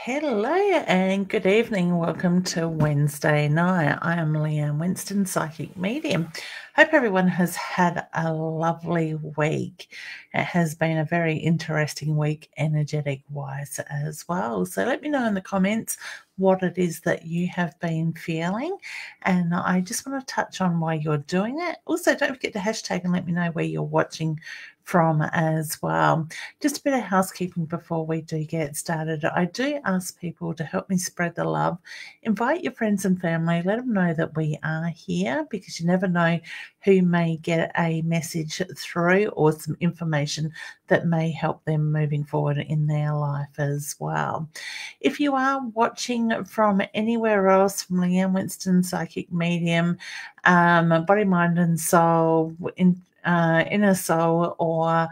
Hello and good evening. Welcome to Wednesday night. I am Leanne Winston Psychic Medium. Hope everyone has had a lovely week. It has been a very interesting week energetic wise as well. So let me know in the comments what it is that you have been feeling. And I just want to touch on why you're doing it. Also, don't forget to hashtag and let me know where you're watching from as well. Just a bit of housekeeping before we do get started. I do ask people to help me spread the love. Invite your friends and family. Let them know that we are here, because you never know who may get a message through or some information that may help them moving forward in their life as well. If you are watching from anywhere else, from Leanne Winston Psychic Medium, Body, Mind and Soul, Inner Soul, or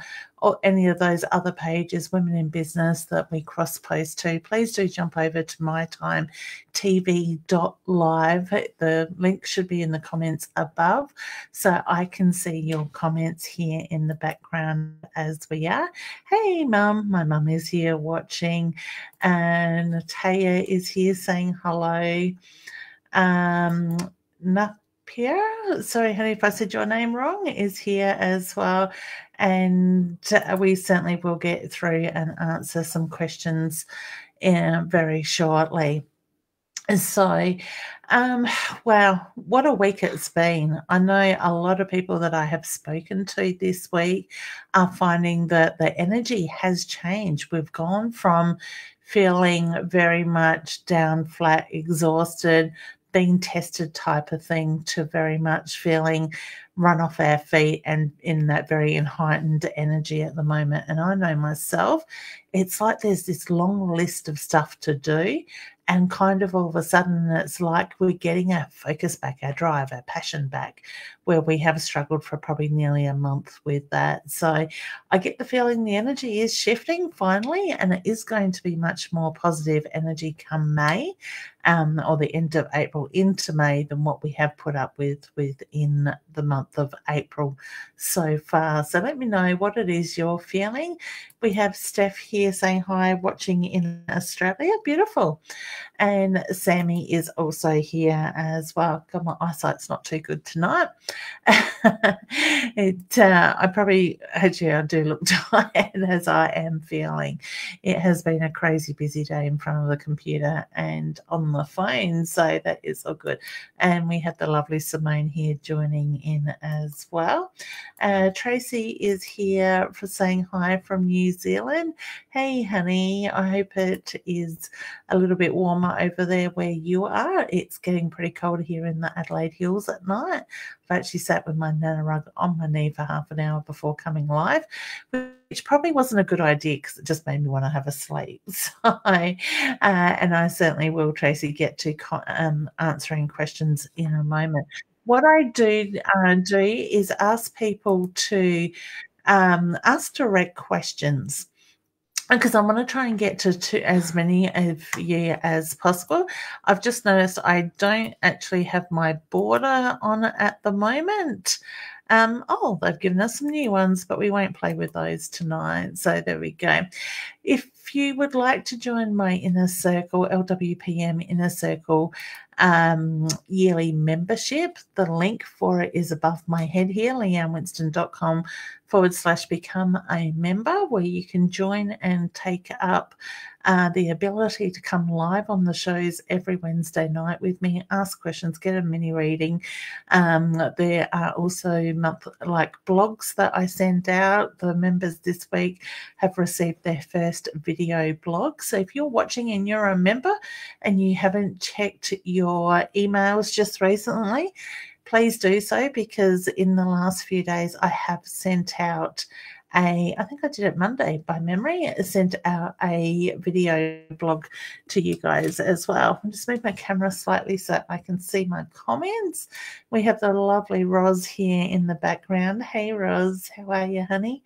any of those other pages, Women in Business, that we cross post to, please do jump over to mytimetv.live. The link should be in the comments above, so I can see your comments here in the background as we are. Hey mum, my mum is here watching, and Natalia is here saying hello. Pierre, sorry honey if I said your name wrong, is here as well, and we certainly will get through and answer some questions very shortly. So wow, what a week it's been. I know a lot of people that I have spoken to this week are finding that the energy has changed. We've gone from feeling very much down, flat, exhausted, being tested type of thing, to very much feeling run off our feet and in that very heightened energy at the moment. And I know myself, it's like there's this long list of stuff to do, and kind of all of a sudden it's like we're getting our focus back, our drive, our passion back, where we have struggled for probably nearly a month with that. So I get the feeling the energy is shifting finally, and it is going to be much more positive energy come May, or the end of April into May, than what we have put up with within the month of April so far. So let me know what it is you're feeling. We have Steph here saying hi, watching in Australia. Beautiful. And Sammy is also here as well. God, my eyesight's not too good tonight. I do look tired, as I am feeling. It has been a crazy busy day in front of the computer and on the phone, so that is all good. And we have the lovely Simone here joining in as well. Tracy is here for saying hi from New Zealand. Hey honey, I hope it is a little bit warmer over there where you are. It's getting pretty cold here in the Adelaide Hills at night. I've actually sat with my nana rug on my knee for half an hour before coming live, which probably wasn't a good idea because it just made me want to have a sleep. So, and I certainly will, Tracy, get to answering questions in a moment. What I do is ask people to ask direct questions, because I want to try and get to as many of you as possible. I've just noticed I don't actually have my border on at the moment. Oh, they've given us some new ones, but we won't play with those tonight. So there we go. If you would like to join my Inner Circle, LWPM Inner Circle yearly membership, the link for it is above my head here, leannewinston.com/become a member, where you can join and take up the ability to come live on the shows every Wednesday night with me, ask questions, get a mini reading. There are also blogs that I send out. The members this week have received their first video blog. So if you're watching and you're a member and you haven't checked your emails just recently, please do so, because in the last few days I have sent out I think I did it Monday by memory, sent out a video blog to you guys as well. I'll just move my camera slightly so I can see my comments. We have the lovely Roz here in the background. Hey Roz, how are you, honey?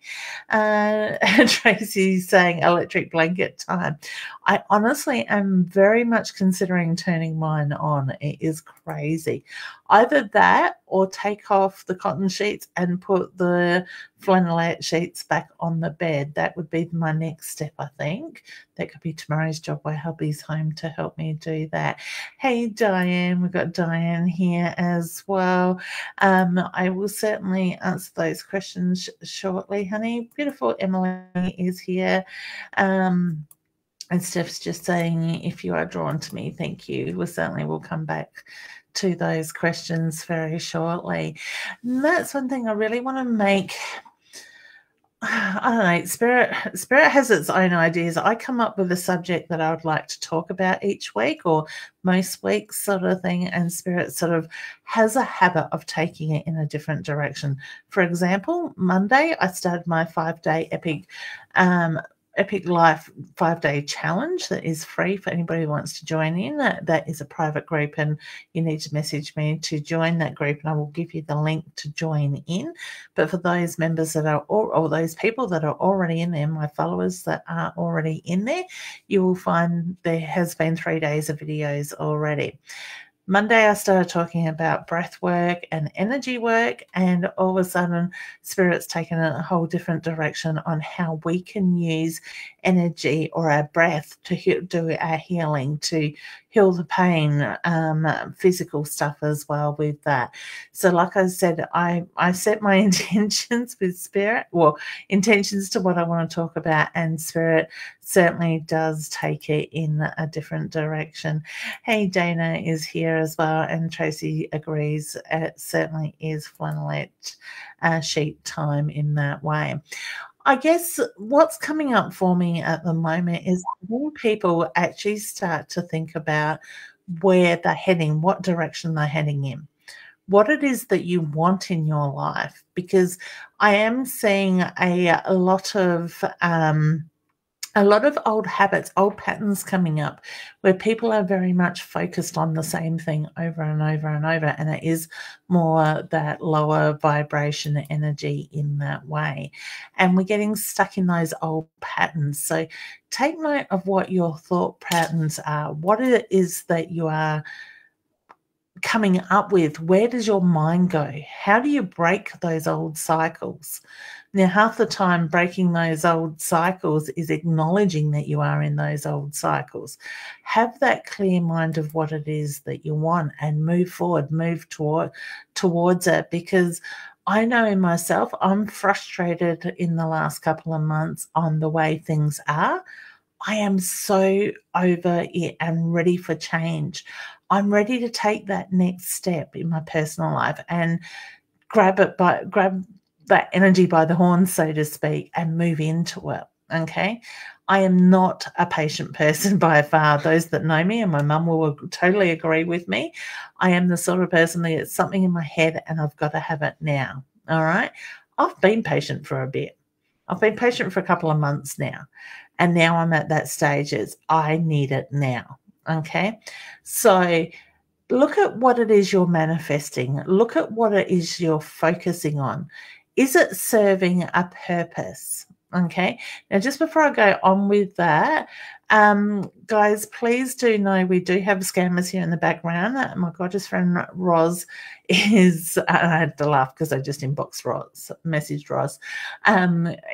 Tracy's saying electric blanket time. I honestly am very much considering turning mine on. It is crazy. Either that or take off the cotton sheets and put the flannelette sheets gets back on the bed. That would be my next step, I think. That could be tomorrow's job where hubby's home to help me do that. Hey, Diane, we've got Diane here as well. I will certainly answer those questions shortly, honey. Beautiful Emily is here. And Steph's just saying, if you are drawn to me, thank you. We certainly will come back to those questions very shortly. And that's one thing I really want to make. I don't know, spirit has its own ideas. I come up with a subject that I would like to talk about each week or most weeks, sort of thing, and spirit sort of has a habit of taking it in a different direction. For example, Monday I started my 5-day Epic Life 5-day challenge that is free for anybody who wants to join in. That is a private group, and you need to message me to join that group, and I will give you the link to join in. But for those members that are, or those people that are already in there, my followers that are already in there, you will find there has been 3 days of videos already. Monday, I started talking about breath work and energy work, and all of a sudden, Spirit's taken a whole different direction on how we can use energy or our breath to do our healing, to heal the pain, physical stuff as well with that. So like I said, I set my intentions with Spirit, well, intentions to what I want to talk about, and Spirit certainly does take it in a different direction. Hey, Dana is here as well, and Tracy agrees. It certainly is flannelette sheet time in that way. I guess what's coming up for me at the moment is when people actually start to think about where they're heading, what direction they're heading in, what it is that you want in your life, because I am seeing a lot of old habits, old patterns coming up where people are very much focused on the same thing over and over and over. And it is more that lower vibration energy in that way. And we're getting stuck in those old patterns. So take note of what your thought patterns are, what it is that you are coming up with. Where does your mind go? How do you break those old cycles? Now, half the time, breaking those old cycles is acknowledging that you are in those old cycles. Have that clear mind of what it is that you want and move forward, move towards it, because I know in myself, I'm frustrated in the last couple of months on the way things are. I am so over it and ready for change. I'm ready to take that next step in my personal life and grab that energy by the horns, so to speak, and move into it. Okay. I am not a patient person by far. Those that know me, and my mum will totally agree with me, I am the sort of person that gets something in my head and I've got to have it now. All right. I've been patient for a bit. I've been patient for a couple of months now. And now I'm at that stage as I need it now. Okay. So look at what it is you're manifesting. Look at what it is you're focusing on. Is it serving a purpose? Okay. Now, just before I go on with that, guys, please do know we do have scammers here in the background. My gorgeous friend Roz is, I had to laugh because I just messaged Roz,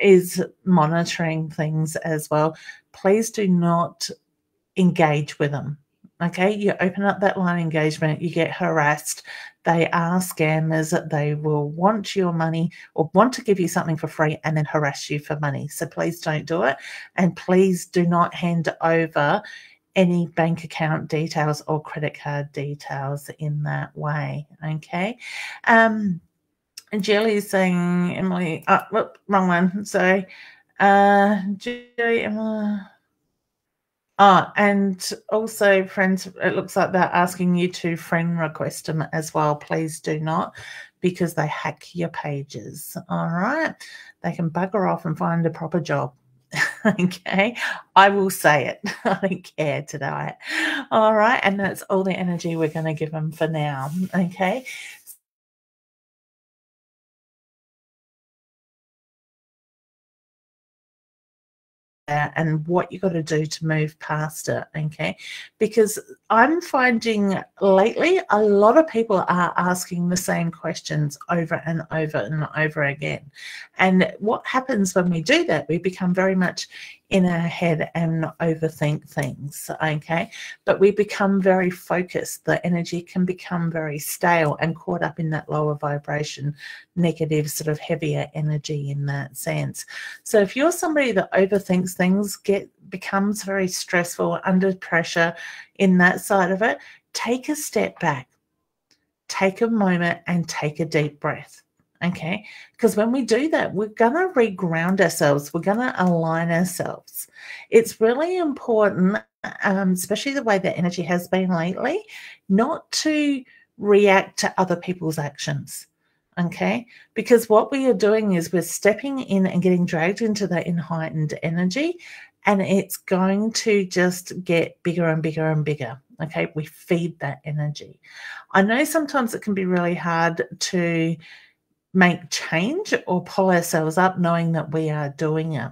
is monitoring things as well. Please do not engage with them. Okay, you open up that line of engagement, you get harassed. They are scammers. They will want your money or want to give you something for free and then harass you for money. So please don't do it. And please do not hand over any bank account details or credit card details in that way. Okay. And Jelly is saying, Emily, wrong one. Sorry. Jelly, Emily. And also, friends, it looks like they're asking you to friend request them as well. Please do not, because they hack your pages. All right. They can bugger off and find a proper job. Okay. I will say it. I don't care today. All right. And that's all the energy we're going to give them for now. Okay. and what you got to do to move past it, okay? Because I'm finding lately a lot of people are asking the same questions over and over and over again. And what happens when we do that, we become very much in our head and overthink things, okay? But we become very focused. The energy can become very stale and caught up in that lower vibration, negative, sort of heavier energy in that sense. So if you're somebody that overthinks things, becomes very stressful, under pressure in that side of it, take a step back, take a moment and take a deep breath. Okay, because when we do that, we're going to reground ourselves. We're going to align ourselves. It's really important, especially the way that energy has been lately, not to react to other people's actions. Okay, because what we are doing is we're stepping in and getting dragged into that heightened energy, and it's going to just get bigger and bigger and bigger. Okay, we feed that energy. I know sometimes it can be really hard to make change or pull ourselves up knowing that we are doing it.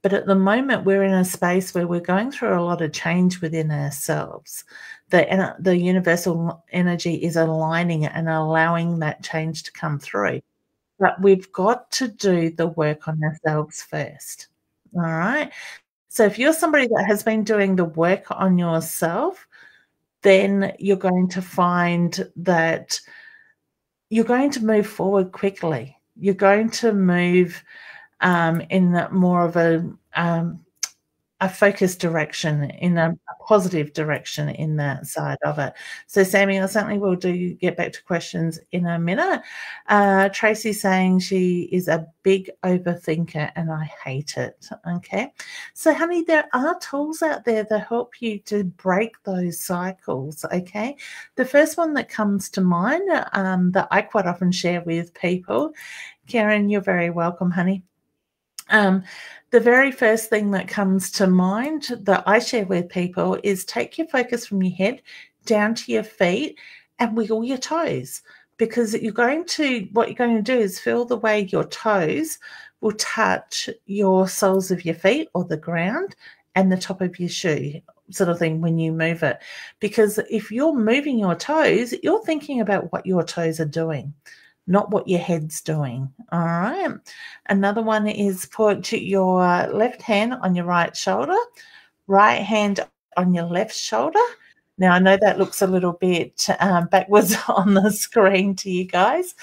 But at the moment, we're in a space where we're going through a lot of change within ourselves. The universal energy is aligning and allowing that change to come through. But we've got to do the work on ourselves first. All right. So if you're somebody that has been doing the work on yourself, then you're going to find that you're going to move forward quickly. You're going to move in more of a focused direction, in a positive direction in that side of it. So, Sammy, I certainly will get back to questions in a minute. Tracy's saying she is a big overthinker and I hate it. Okay. So, honey, there are tools out there that help you to break those cycles. Okay. The first one that comes to mind that I quite often share with people, Karen, you're very welcome, honey. The very first thing that comes to mind that I share with people is take your focus from your head down to your feet and wiggle your toes, because what you're going to do is feel the way your toes will touch your soles of your feet or the ground and the top of your shoe, sort of thing, when you move it. Because if you're moving your toes, you're thinking about what your toes are doing, not what your head's doing. All right. Another one is put your left hand on your right shoulder, right hand on your left shoulder. Now, I know that looks a little bit backwards on the screen to you guys,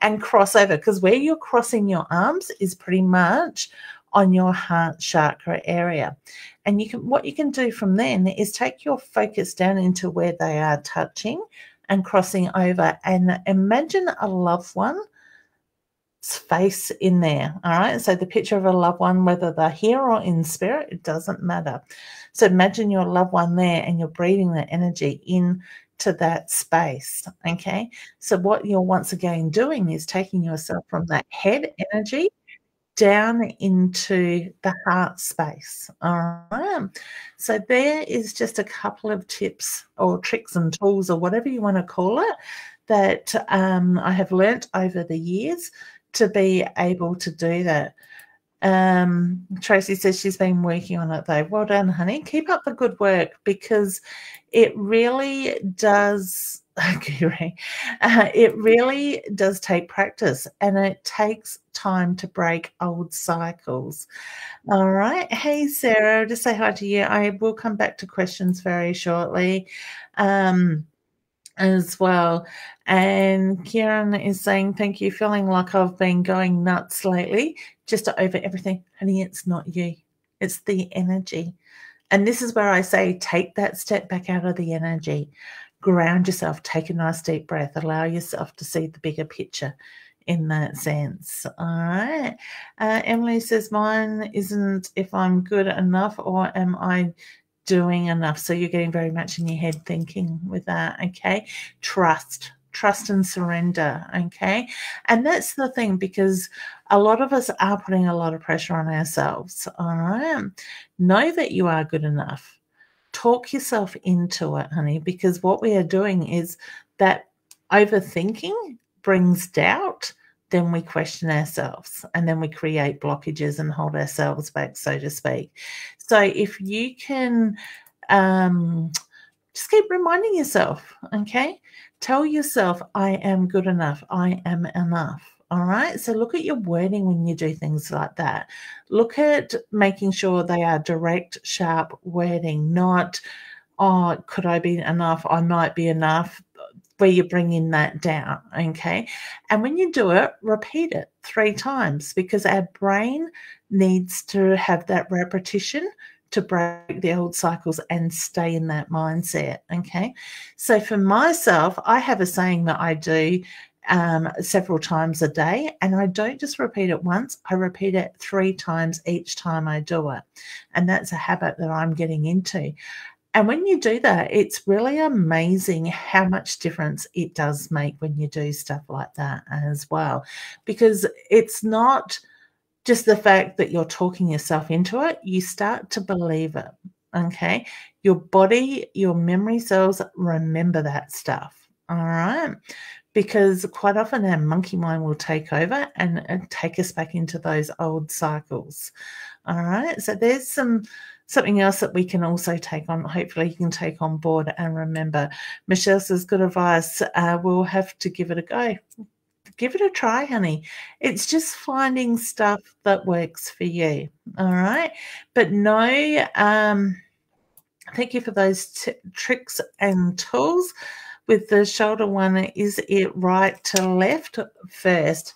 and cross over, because where you're crossing your arms is pretty much on your heart chakra area. And what you can do from then is take your focus down into where they are touching and crossing over, and imagine a loved one's face in there. All right. So the picture of a loved one, whether they're here or in spirit, it doesn't matter. So imagine your loved one there and you're breathing that energy into that space. Okay. So what you're once again doing is taking yourself from that head energy down into the heart space. All right. So there is just a couple of tips or tricks and tools, or whatever you want to call it, that I have learnt over the years to be able to do that. Tracy says she's been working on it though. Well done, honey. Keep up the good work, because it really does. It really does take practice, and it takes time to break old cycles. All right. Hey, Sarah, just say hi to you. I will come back to questions very shortly as well. And Kieran is saying, thank you. Feeling like I've been going nuts lately, just over everything. Honey, it's not you. It's the energy. And this is where I say, take that step back out of the energy. Ground yourself, take a nice deep breath, allow yourself to see the bigger picture in that sense. All right. Emily says, mine isn't if I'm good enough or am I doing enough. So you're getting very much in your head thinking with that. Okay. Trust and surrender. Okay. And that's the thing, because a lot of us are putting a lot of pressure on ourselves. All right. Know that you are good enough. Talk yourself into it, honey, because what we are doing is that overthinking brings doubt. then we question ourselves, and then we create blockages and hold ourselves back, so to speak. So if you can just keep reminding yourself, okay? Tell yourself, I am good enough. I am enough. All right. So look at your wording when you do things like that. Look at making sure they are direct, sharp wording, not, oh, could I be enough? I might be enough, where you're bringing that down. Okay. And when you do it, repeat it 3 times, because our brain needs to have that repetition to break the old cycles and stay in that mindset. Okay. So for myself, I have a saying that I do several times a day, and I don't just repeat it once, I repeat it 3 times each time I do it. And that's a habit that I'm getting into. And when you do that, it's really amazing how much difference it does make when you do stuff like that as well, because it's not just the fact that you're talking yourself into it, you start to believe it, okay? Your body, your memory cells remember that stuff, all right? Because quite often our monkey mind will take over and take us back into those old cycles, all right? So there's something else that we can also take on. Hopefully you can take on board and remember. Michelle says, good advice. We'll have to give it a go. Give it a try, honey. It's just finding stuff that works for you, all right? But no, thank you for those tricks and tools. With the shoulder one, is it right to left first?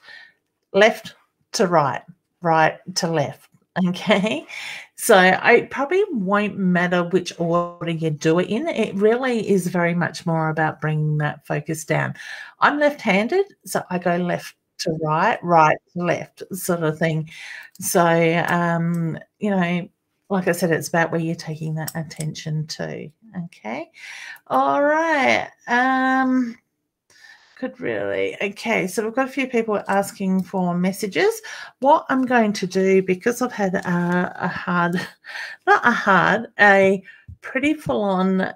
Left to right, right to left, okay? So it probably won't matter which order you do it in. It really is very much more about bringing that focus down. I'm left-handed, so I go left to right, right to left sort of thing. So, you know, like I said, it's about where you're taking that attention to, okay? All right. Could really. Okay, so we've got a few people asking for messages. What I'm going to do, because I've had a pretty full-on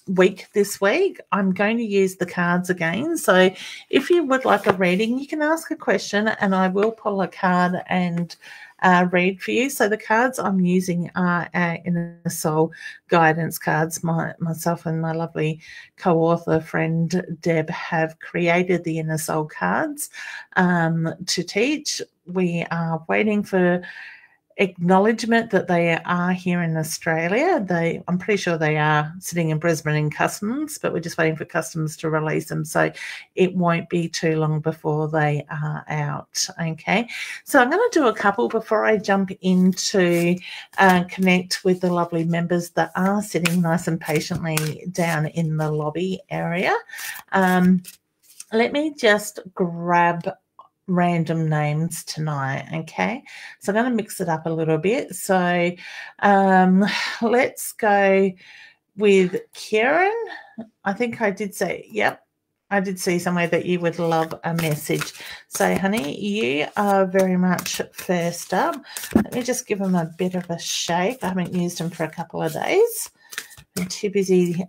week this week, I'm going to use the cards again. So if you would like a reading, you can ask a question and I will pull a card and read for you. So the cards I'm using are our Inner Soul guidance cards. Myself and my lovely co-author friend Deb have created the Inner Soul cards to teach. We are waiting for acknowledgement that they are here in Australia. I'm pretty sure they are sitting in Brisbane in customs, but we're just waiting for customs to release them. So it won't be too long before they are out. Okay. So I'm going to do a couple before I jump into connect with the lovely members that are sitting nice and patiently down in the lobby area. Let me just grab random names tonight, okay? So I'm going to mix it up a little bit. So let's go with Kieran. I think I did say, yep, I did see somewhere that you would love a message. So, honey, you are very much first up. Let me just give him a bit of a shake. I haven't used him for a couple of days. I'm too busy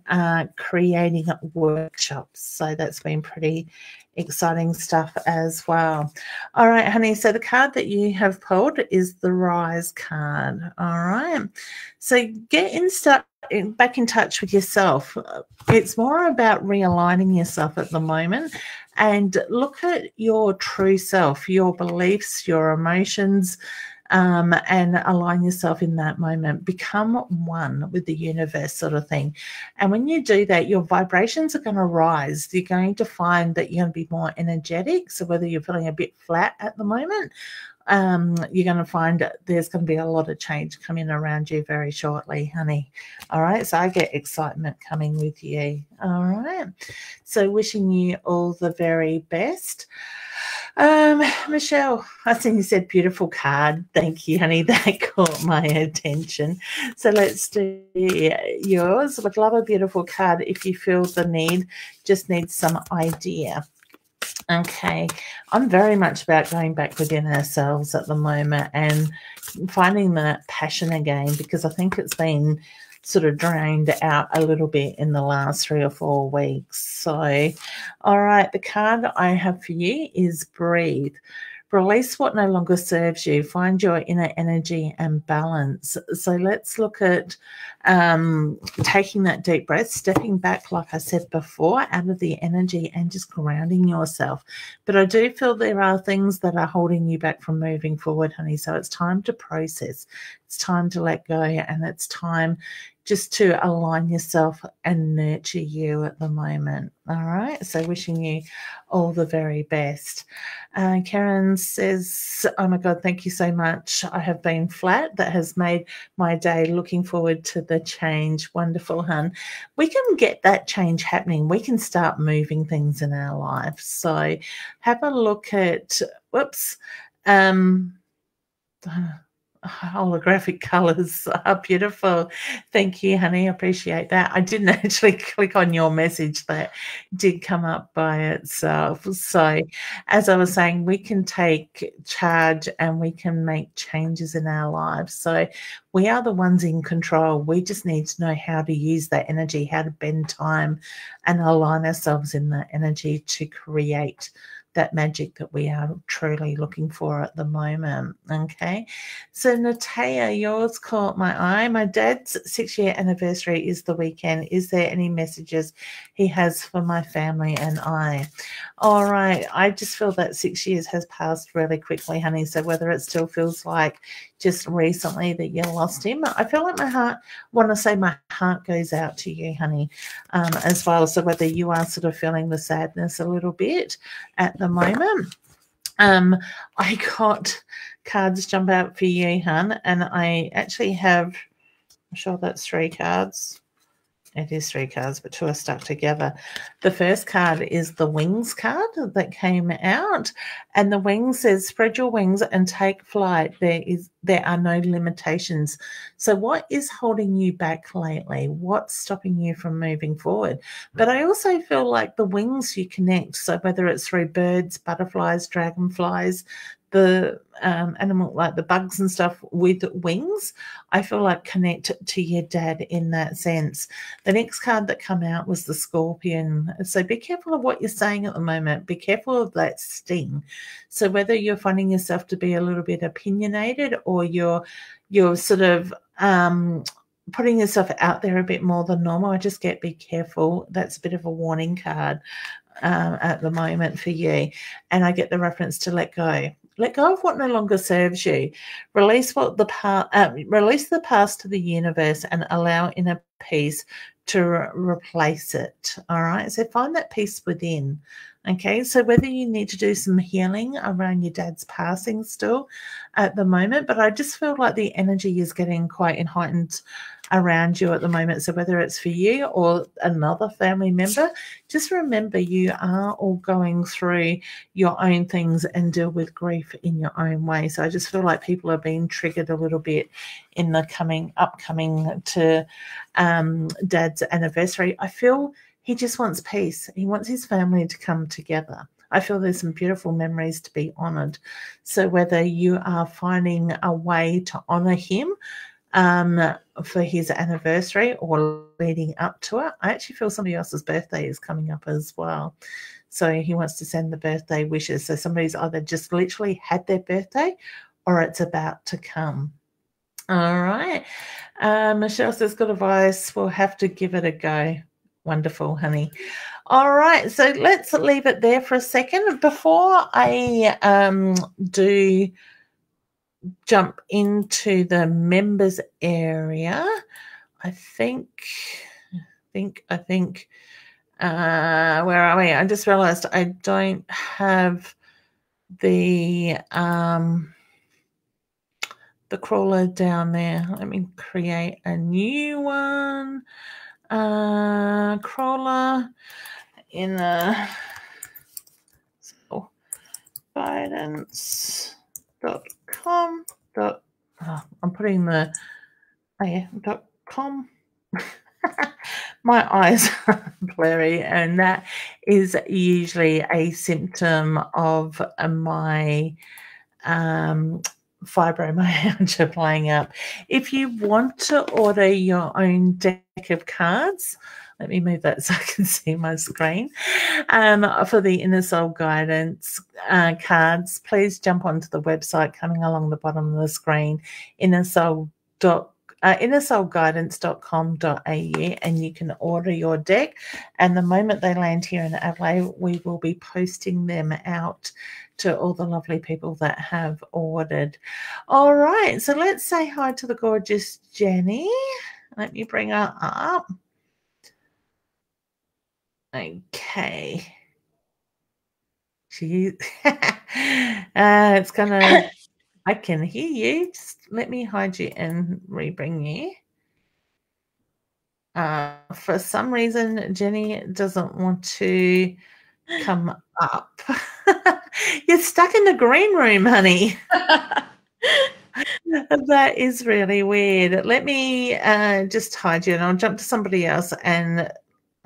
creating workshops, so that's been pretty exciting stuff as well. All right, honey, so the card that you have pulled is the Rise card. All right, so get back in touch with yourself. It's more about realigning yourself at the moment and look at your true self, your beliefs, your emotions, and align yourself in that moment. Become one with the universe sort of thing. And when you do that, your vibrations are going to rise. You're going to find that you're going to be more energetic. So whether you're feeling a bit flat at the moment, you're going to find that there's going to be a lot of change coming around you very shortly, honey. All right. So I get excitement coming with you. All right. So wishing you all the very best. Michelle, I think you said beautiful card. Thank you, honey. That caught my attention. So let's do yours. Would love a beautiful card. If you feel the need, just need some idea. Okay, I'm very much about going back within ourselves at the moment and finding that passion again, because I think it's been sort of drained out a little bit in the last 3 or 4 weeks. So, all right, the card I have for you is Breathe. Release what no longer serves you. Find your inner energy and balance. So let's look at taking that deep breath, stepping back, like I said before, out of the energy and just grounding yourself. But I do feel there are things that are holding you back from moving forward, honey. So it's time to process. It's time to let go, and it's time just to align yourself and nurture you at the moment. All right. So wishing you all the very best. Karen says, oh my God, thank you so much. I have been flat. That has made my day. Looking forward to the change. Wonderful, hun. We can get that change happening. We can start moving things in our life. So have a look at, holographic colors are beautiful. Thank you, honey. I appreciate that. I didn't actually click on your message. That did come up by itself. So as I was saying, we can take charge and we can make changes in our lives. So we are the ones in control. We just need to know how to use that energy, how to bend time and align ourselves in that energy to create that magic that we are truly looking for at the moment. Okay. So Natea, yours caught my eye. My dad's 6-year anniversary is the weekend. Is there any messages he has for my family and I? All right. I just feel that 6 years has passed really quickly, honey. So whether it still feels like just recently that you lost him, I feel like my heart goes out to you, honey, as well. So whether you are sort of feeling the sadness a little bit at the moment, I got cards jump out for you, hun, and I actually have, I'm sure that's 3 cards. It is 3 cards, but 2 are stuck together. The first card is the wings card that came out, and the wings says, spread your wings and take flight. There are no limitations. So what is holding you back lately? What's stopping you from moving forward? But I also feel like the wings you connect, so whether it's through birds, butterflies, dragonflies, the animal, like the bugs and stuff with wings, I feel like connect to your dad in that sense. The next card that came out was the scorpion. So be careful of what you're saying at the moment. Be careful of that sting. So whether you're finding yourself to be a little bit opinionated or you're sort of putting yourself out there a bit more than normal, I just get be careful. That's a bit of a warning card at the moment for you. And I get the reference to let go. Let go of what no longer serves you. Release the past to the universe and allow inner peace to replace it. All right. So find that peace within. Okay. So whether you need to do some healing around your dad's passing still at the moment, but I just feel like the energy is getting quite heightened around you at the moment. So whether it's for you or another family member, just remember you are all going through your own things and deal with grief in your own way. So I just feel like people are being triggered a little bit in the upcoming to Dad's anniversary. I feel he just wants peace. He wants his family to come together. I feel there's some beautiful memories to be honoured. So whether you are finding a way to honour him for his anniversary or leading up to it. I actually feel somebody else's birthday is coming up as well. So he wants to send the birthday wishes. So somebody's either just literally had their birthday or it's about to come. All right. Michelle says, good advice. We'll have to give it a go. Wonderful, honey. All right. So let's leave it there for a second. Before I do jump into the members area, I think where are we? I just realized I don't have the crawler down there. Let me create a new one. Crawler in a guidance.com. I'm putting the .com. My eyes are blurry, and that is usually a symptom of my fibromyalgia playing up. If you want to order your own deck of cards, let me move that so I can see my screen, for the Inner Soul Guidance cards, please jump onto the website coming along the bottom of the screen, innersoulguidance.com.au, and you can order your deck. And the moment they land here in Adelaide, we will be posting them out to all the lovely people that have ordered. All right, so let's say hi to the gorgeous Jenny. Let me bring her up. Okay. It's gonna, I can hear you. Just let me hide you and rebring you. For some reason, Jenny doesn't want to come up. You're stuck in the green room, honey. That is really weird. Let me just hide you, and I'll jump to somebody else, and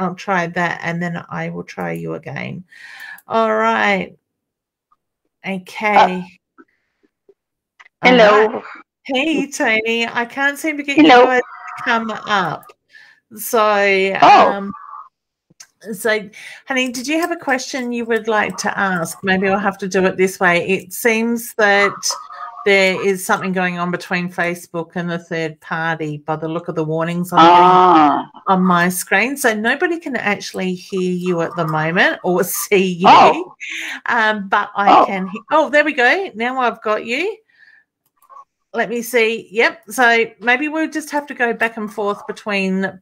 I'll try that, and then I will try you again. All right. Okay. Hello. Right. Hey, Tony. I can't seem to get you guys to come up. So, so, honey, did you have a question you would like to ask? Maybe I'll have to do it this way. It seems that there is something going on between Facebook and the third party by the look of the warnings I'm getting on my screen. So nobody can actually hear you at the moment or see you. But I can hear. Oh, there we go. Now I've got you. Let me see. Yep. So maybe we'll just have to go back and forth between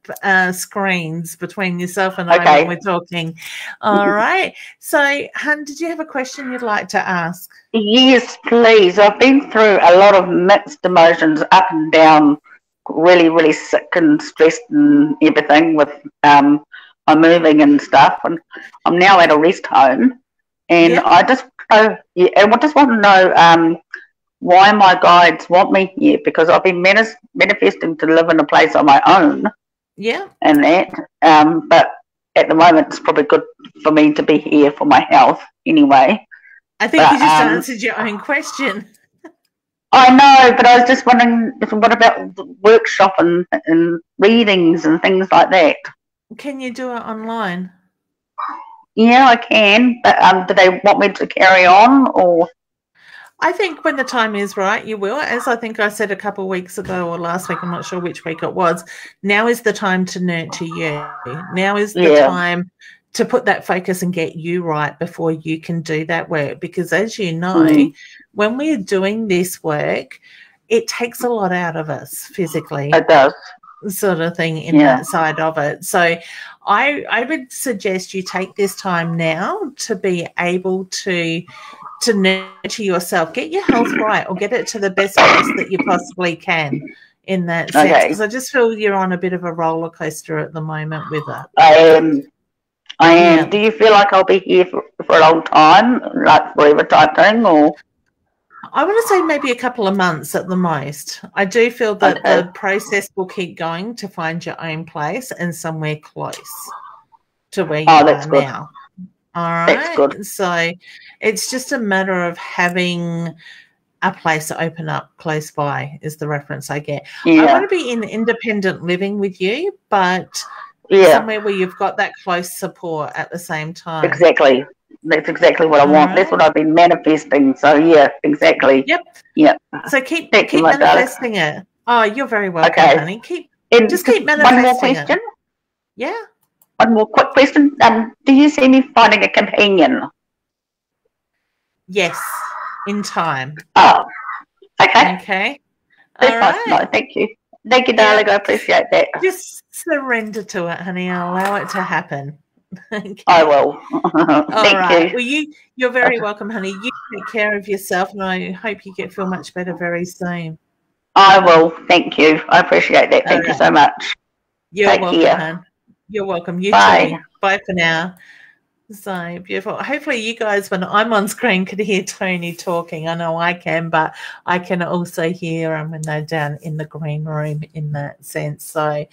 screens, between yourself and I when we're talking. All right. So, hun, did you have a question you'd like to ask? Yes, please. I've been through a lot of mixed emotions, up and down, really, really sick and stressed and everything with my moving and stuff. And I'm now at a rest home. And I just want to know why my guides want me here, because I've been manifesting to live in a place on my own. Yeah. And that. But at the moment, it's probably good for me to be here for my health anyway. I think you just answered your own question. I know, but I was just wondering, what about workshop and readings and things like that? Can you do it online? Yeah, I can, but do they want me to carry on, or? I think when the time is right, you will. As I think I said a couple of weeks ago or last week, I'm not sure which week it was, now is the time to nurture you. Now is the time to put that focus and get you right before you can do that work. Because as you know, when we're doing this work, it takes a lot out of us physically. It does. Sort of thing in that side of it. So I would suggest you take this time now to be able to nurture yourself, get your health right, or get it to the best place that you possibly can in that sense. Because I just feel you're on a bit of a roller coaster at the moment with it. I am. Do you feel like I'll be here for a long time, like forever type thing, or? I want to say maybe a couple of months at the most. I do feel that the process will keep going to find your own place and somewhere close to where you are now. All right. That's good. So it's just a matter of having a place to open up close by is the reference I get. I want to be in independent living with you, but somewhere where you've got that close support at the same time. Exactly. That's exactly what I want. That's what I've been manifesting. So, exactly. Yep. So keep manifesting it. Oh, you're very welcome, honey. Keep manifesting one more question. Yeah. One more quick question. Do you see me finding a companion? Yes, in time. Oh, okay. Okay. That's nice to know. Thank you. Thank you, darling. I appreciate that. Just surrender to it, honey, and allow it to happen. Okay. I will. Thank you. Well, you're very welcome, honey. You take care of yourself, and I hope you feel much better very soon. I will. Thank you. I appreciate that. Thank you so much. You're welcome, hon. You're welcome. You too. Bye for now. So beautiful. Hopefully you guys, when I'm on screen, could hear Tony talking. I know I can, but I can also hear them when they're down in the green room in that sense. So,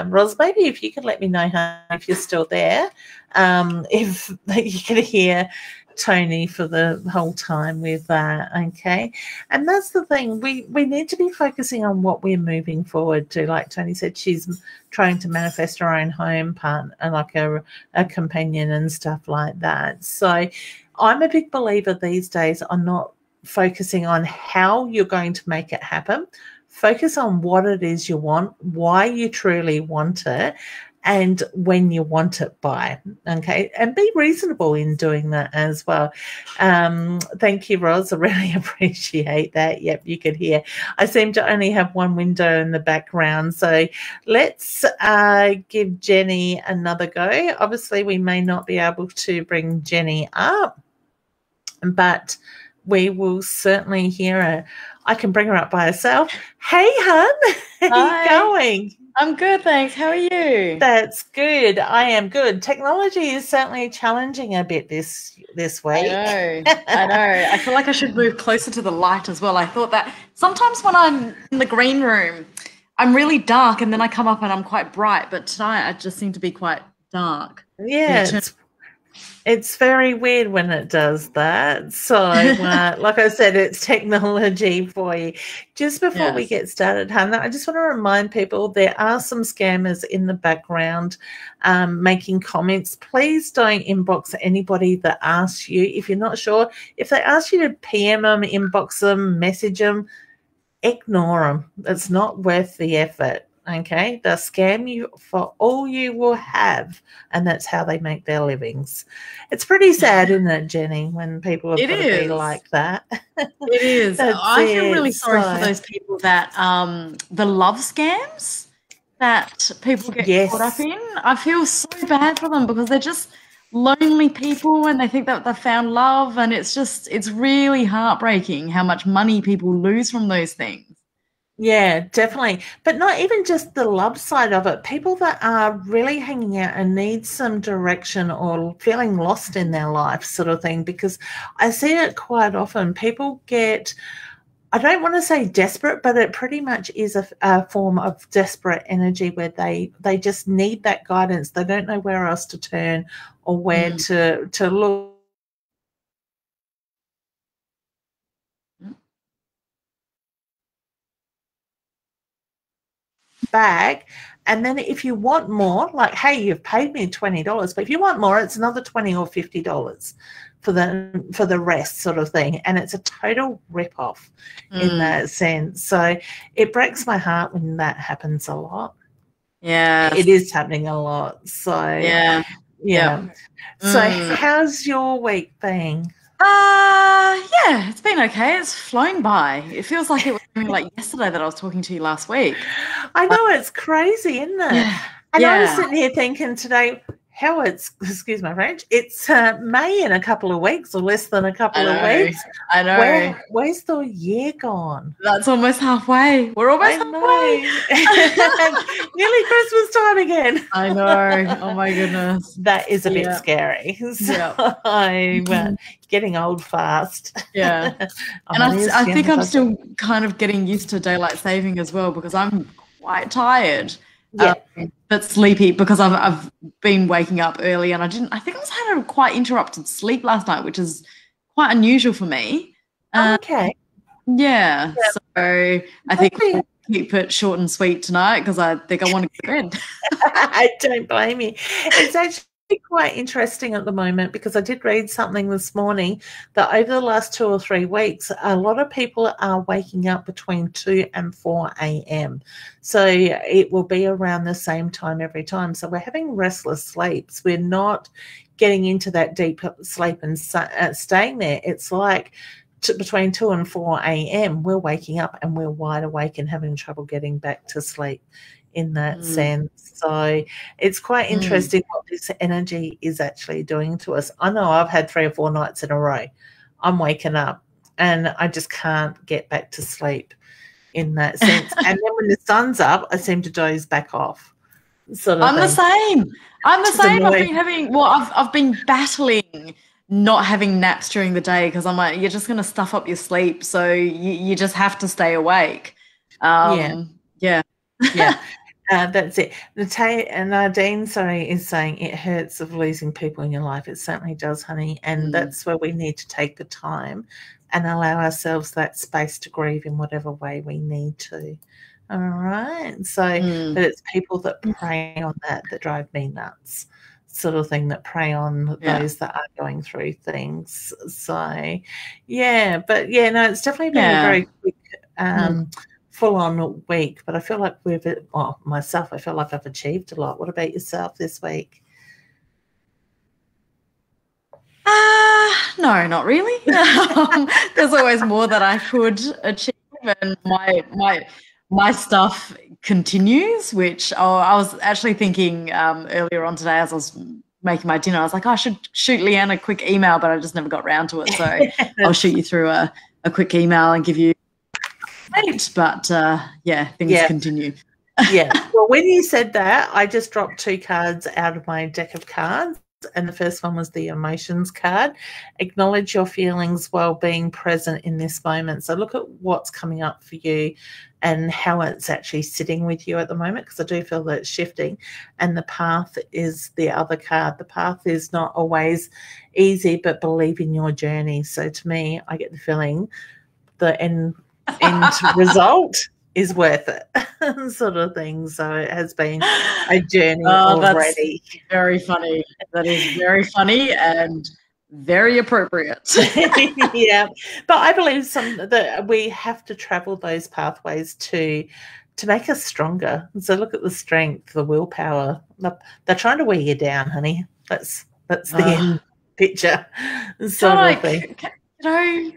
Ros, maybe if you could let me know if you're still there, if you can hear Tony for the whole time with that, okay? And that's the thing. We need to be focusing on what we're moving forward to. Like Tony said, she's trying to manifest her own home partner, like a companion and stuff like that. So I'm a big believer these days on not focusing on how you're going to make it happen. Focus on what it is you want, why you truly want it, and when you want it by, okay? And be reasonable in doing that as well. Thank you, Roz. I really appreciate that. Yep, you could hear. I seem to only have one window in the background. So let's give Jenny another go. Obviously, we may not be able to bring Jenny up, but we will certainly hear her. I can bring her up by herself. Hey, hun. How are you going? I'm good, thanks. How are you? That's good. I am good. Technology is certainly challenging a bit this week. I know. I feel like I should move closer to the light as well. I thought that sometimes when I'm in the green room, I'm really dark, and then I come up and I'm quite bright. But tonight I just seem to be quite dark. Yeah, it's very weird when it does that. So, like I said, it's technology for you. Just before we get started, Hannah, I just want to remind people there are some scammers in the background making comments. Please don't inbox anybody that asks you. If you're not sure, if they ask you to PM them, inbox them, message them, ignore them. It's not worth the effort. Okay, they'll scam you for all you will have, and that's how they make their livings. It's pretty sad, isn't it, Jenny, when people have got to be like that? It is. I feel really sorry for those people that the love scams that people get caught up in. I feel so bad for them because they're just lonely people and they think that they've found love, and it's really heartbreaking how much money people lose from those things. Yeah, definitely. But not even just the love side of it. People that are really hanging out and need some direction or feeling lost in their life sort of thing, because I see it quite often. People get, I don't want to say desperate, but it pretty much is a form of desperate energy where they just need that guidance. They don't know where else to turn or where to look. Back, and then if you want more, like, hey, you've paid me $20, but if you want more, it's another $20 or $50 for the rest, sort of thing. And it's a total rip-off in that sense. So it breaks my heart when that happens a lot. Yeah, it is happening a lot. So yeah. So how's your week been? Yeah, it's been okay. It's flown by. It feels like it was only like yesterday that I was talking to you last week. I know, it's crazy, isn't it? Yeah. And I was sitting here thinking today, how it's, excuse my French, it's May in a couple of weeks or less than a couple of weeks. I know. Where's the year gone? That's almost halfway. We're almost halfway. Nearly Christmas time again. I know. Oh my goodness. That is a bit scary. So I'm getting old fast. Yeah. And I think I'm still kind of getting used to daylight saving as well, because I'm quite tired. But sleepy because I've been waking up early, and I think I had a quite interrupted sleep last night, which is quite unusual for me. Okay. Yeah. So I think we'll keep it short and sweet tonight because I think I want to get to bed. I don't blame you. It's actually quite interesting at the moment, because I did read something this morning that over the last 2 or 3 weeks, a lot of people are waking up between 2 and 4 a.m. So it will be around the same time every time. So we're having restless sleeps. We're not getting into that deep sleep and staying there. It's like between 2 and 4 a.m. we're waking up and we're wide awake and having trouble getting back to sleep in that sense. So it's quite interesting what this energy is actually doing to us. I know I've had 3 or 4 nights in a row. I'm waking up and I just can't get back to sleep in that sense. And then when the sun's up, I seem to doze back off. I'm the same. I've been battling not having naps during the day, because I'm like, you're just going to stuff up your sleep, so you just have to stay awake. Yeah. That's it. Nadine, sorry, is saying it hurts of losing people in your life. It certainly does, honey. And that's where we need to take the time and allow ourselves that space to grieve in whatever way we need to. All right. So, but it's people that prey on that drive me nuts, sort of thing, that prey on those that are going through things. So, yeah, but yeah, no, it's definitely been a very quick, full-on week. But I feel like myself, I feel like I've achieved a lot. What about yourself this week? No, not really. There's always more that I could achieve, and my stuff continues, which I was actually thinking earlier on today as I was making my dinner. I was like, I should shoot Leanne a quick email, but I just never got round to it. So I'll shoot you through a quick email and give you but things continue. Well, when you said that, I just dropped 2 cards out of my deck of cards. And the first one was the emotions card. Acknowledge your feelings while being present in this moment. So look at what's coming up for you and how it's actually sitting with you at the moment, because I do feel that it's shifting. And the path is the other card. The path is not always easy, but believe in your journey. So to me, I get the feeling the end result is worth it, sort of thing. So it has been a journey already. That's very funny. That is very funny and very appropriate. Yeah, but I believe that we have to travel those pathways to make us stronger. So look at the strength, the willpower. They're trying to wear you down, honey. That's the end picture. Sort of thing. I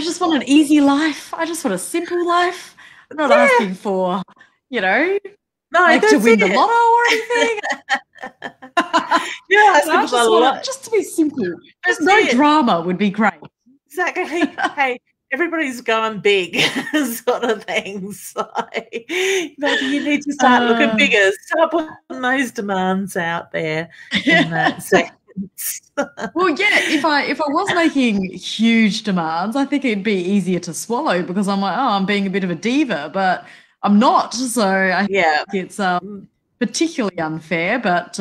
just want an easy life. I just want a simple life. I'm not asking for, to win the lotto or anything. Just to be simple. Just no drama would be great. Exactly. Hey, everybody's going big, sort of thing. So maybe you need to start looking bigger. Start putting those demands out there in that sense. Well, yeah, if I was making huge demands, I think it'd be easier to swallow, because I'm like, I'm being a bit of a diva, but I'm not. So I think it's particularly unfair, but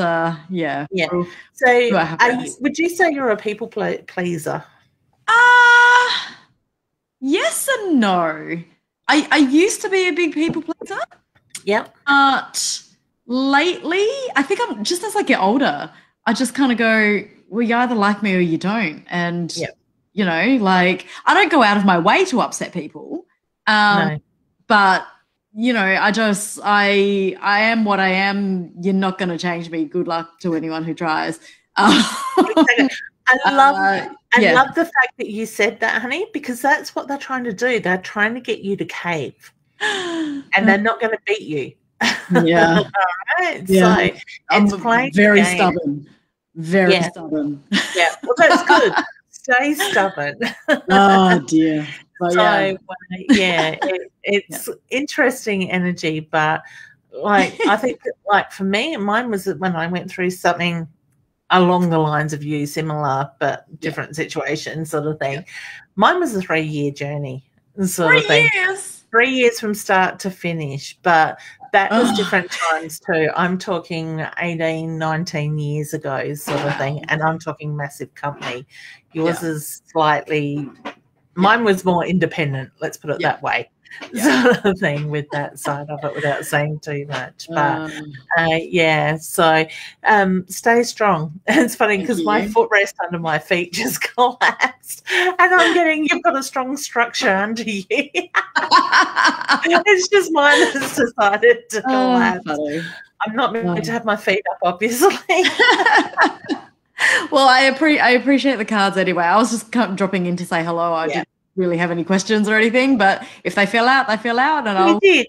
yeah. We'll so would you say you're a people pleaser? Yes and no. I used to be a big people pleaser. Yep. But lately, I think I'm just, as I get older, I just kind of go, well, you either like me or you don't. And, I don't go out of my way to upset people. No. But, I am what I am. You're not going to change me. Good luck to anyone who tries. I love the fact that you said that, honey, because that's what they're trying to do. They're trying to get you to cave, and they're not going to beat you. Yeah. All right. Yeah. So it's playing very stubborn. Very stubborn. Yeah. Well, that's good. Stay stubborn. Oh dear. Well, it's interesting energy, but I think that, for me, mine was when I went through something along the lines of you, similar but different situation, sort of thing. Mine was a 3-year journey, sort of thing. 3 years. 3 years from start to finish, but that was different times too. I'm talking 18, 19 years ago, sort of thing, and I'm talking massive company. Yours is slightly, mine was more independent, let's put it that way, sort of thing, with that side of it, without saying too much. But so stay strong. It's funny because my footrest under my feet just collapsed, and I'm getting, you've got a strong structure under you. It's just mine that's decided to collapse. I'm not meant to have my feet up, obviously. Well, I appreciate the cards anyway. I was just dropping in to say hello. I didn't really have any questions or anything, but if they fell out, they fell out, and they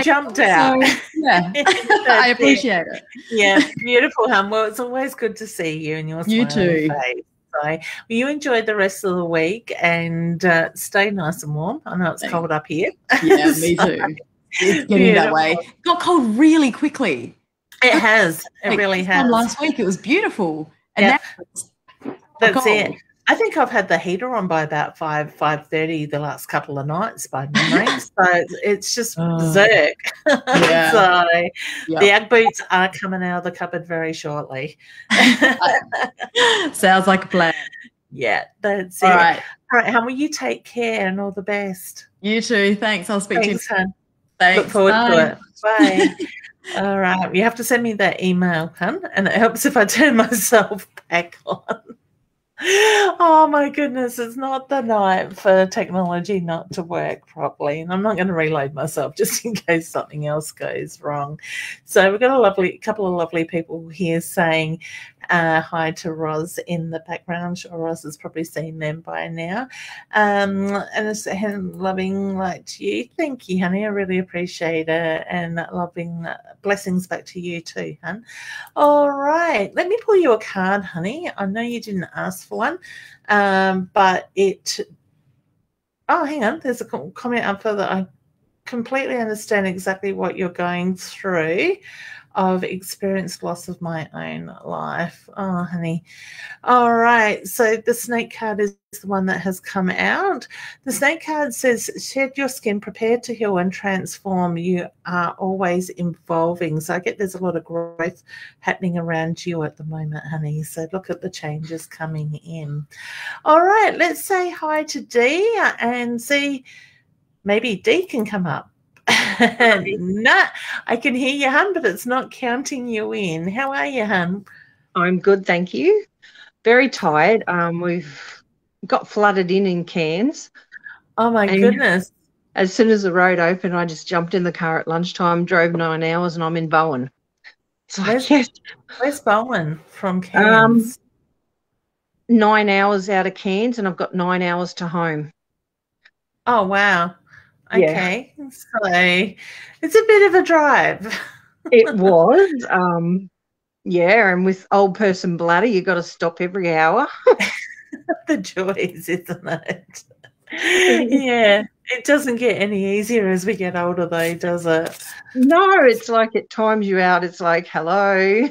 jumped out. So, I appreciate it. Yeah, beautiful, hon. Well, it's always good to see you and your smiling face. So you enjoy the rest of the week, and stay nice and warm. I know it's cold up here. Yeah, me too. It's getting that way. It got cold really quickly. It has. It really has. Last week it was beautiful. And now that's it. I think I've had the heater on by about 5:30 the last couple of nights by memory. So it's just berserk. Yeah. So the Ugg boots are coming out of the cupboard very shortly. Sounds like a plan. Yeah, that's all it. Right. All right, hon, will you take care and all the best? You too. Thanks. I'll speak to you. Hon. Thanks. Look forward to it. Bye. All right. You have to send me that email, hun, and it helps if I turn myself back on. Oh my goodness, it's not the night for technology not to work properly, and I'm not going to reload myself just in case something else goes wrong. So we've got a couple of lovely people here saying hi to Roz in the background. I'm sure Roz has probably seen them by now. And it's loving light to you. Thank you, honey. I really appreciate it, and loving blessings back to you too, hun. All right, let me pull you a card, honey. I know you didn't ask for one, but it. Oh, hang on. There's a comment up there that I completely understand exactly what you're going through. I've experienced loss of my own life. Oh, honey. All right. So the snake card is the one that has come out. The snake card says, shed your skin, prepare to heal and transform. You are always evolving. So I get there's a lot of growth happening around you at the moment, honey. So look at the changes coming in. All right. Let's say hi to Dee and see maybe Dee can come up. No, I can hear you, hun, but it's not counting you in. How are you, hun? I'm good, thank you. Very tired. We've got flooded in Cairns. Oh, my goodness. As soon as the road opened, I just jumped in the car at lunchtime, drove 9 hours, and I'm in Bowen. So where's Bowen from Cairns? 9 hours out of Cairns, and I've got 9 hours to home. Oh, wow. Okay, so it's a bit of a drive. It was, and with old person bladder, you got to stop every hour. The joys, isn't it? Yeah, it doesn't get any easier as we get older, though, does it? No, it's like it times you out. It's like, hello.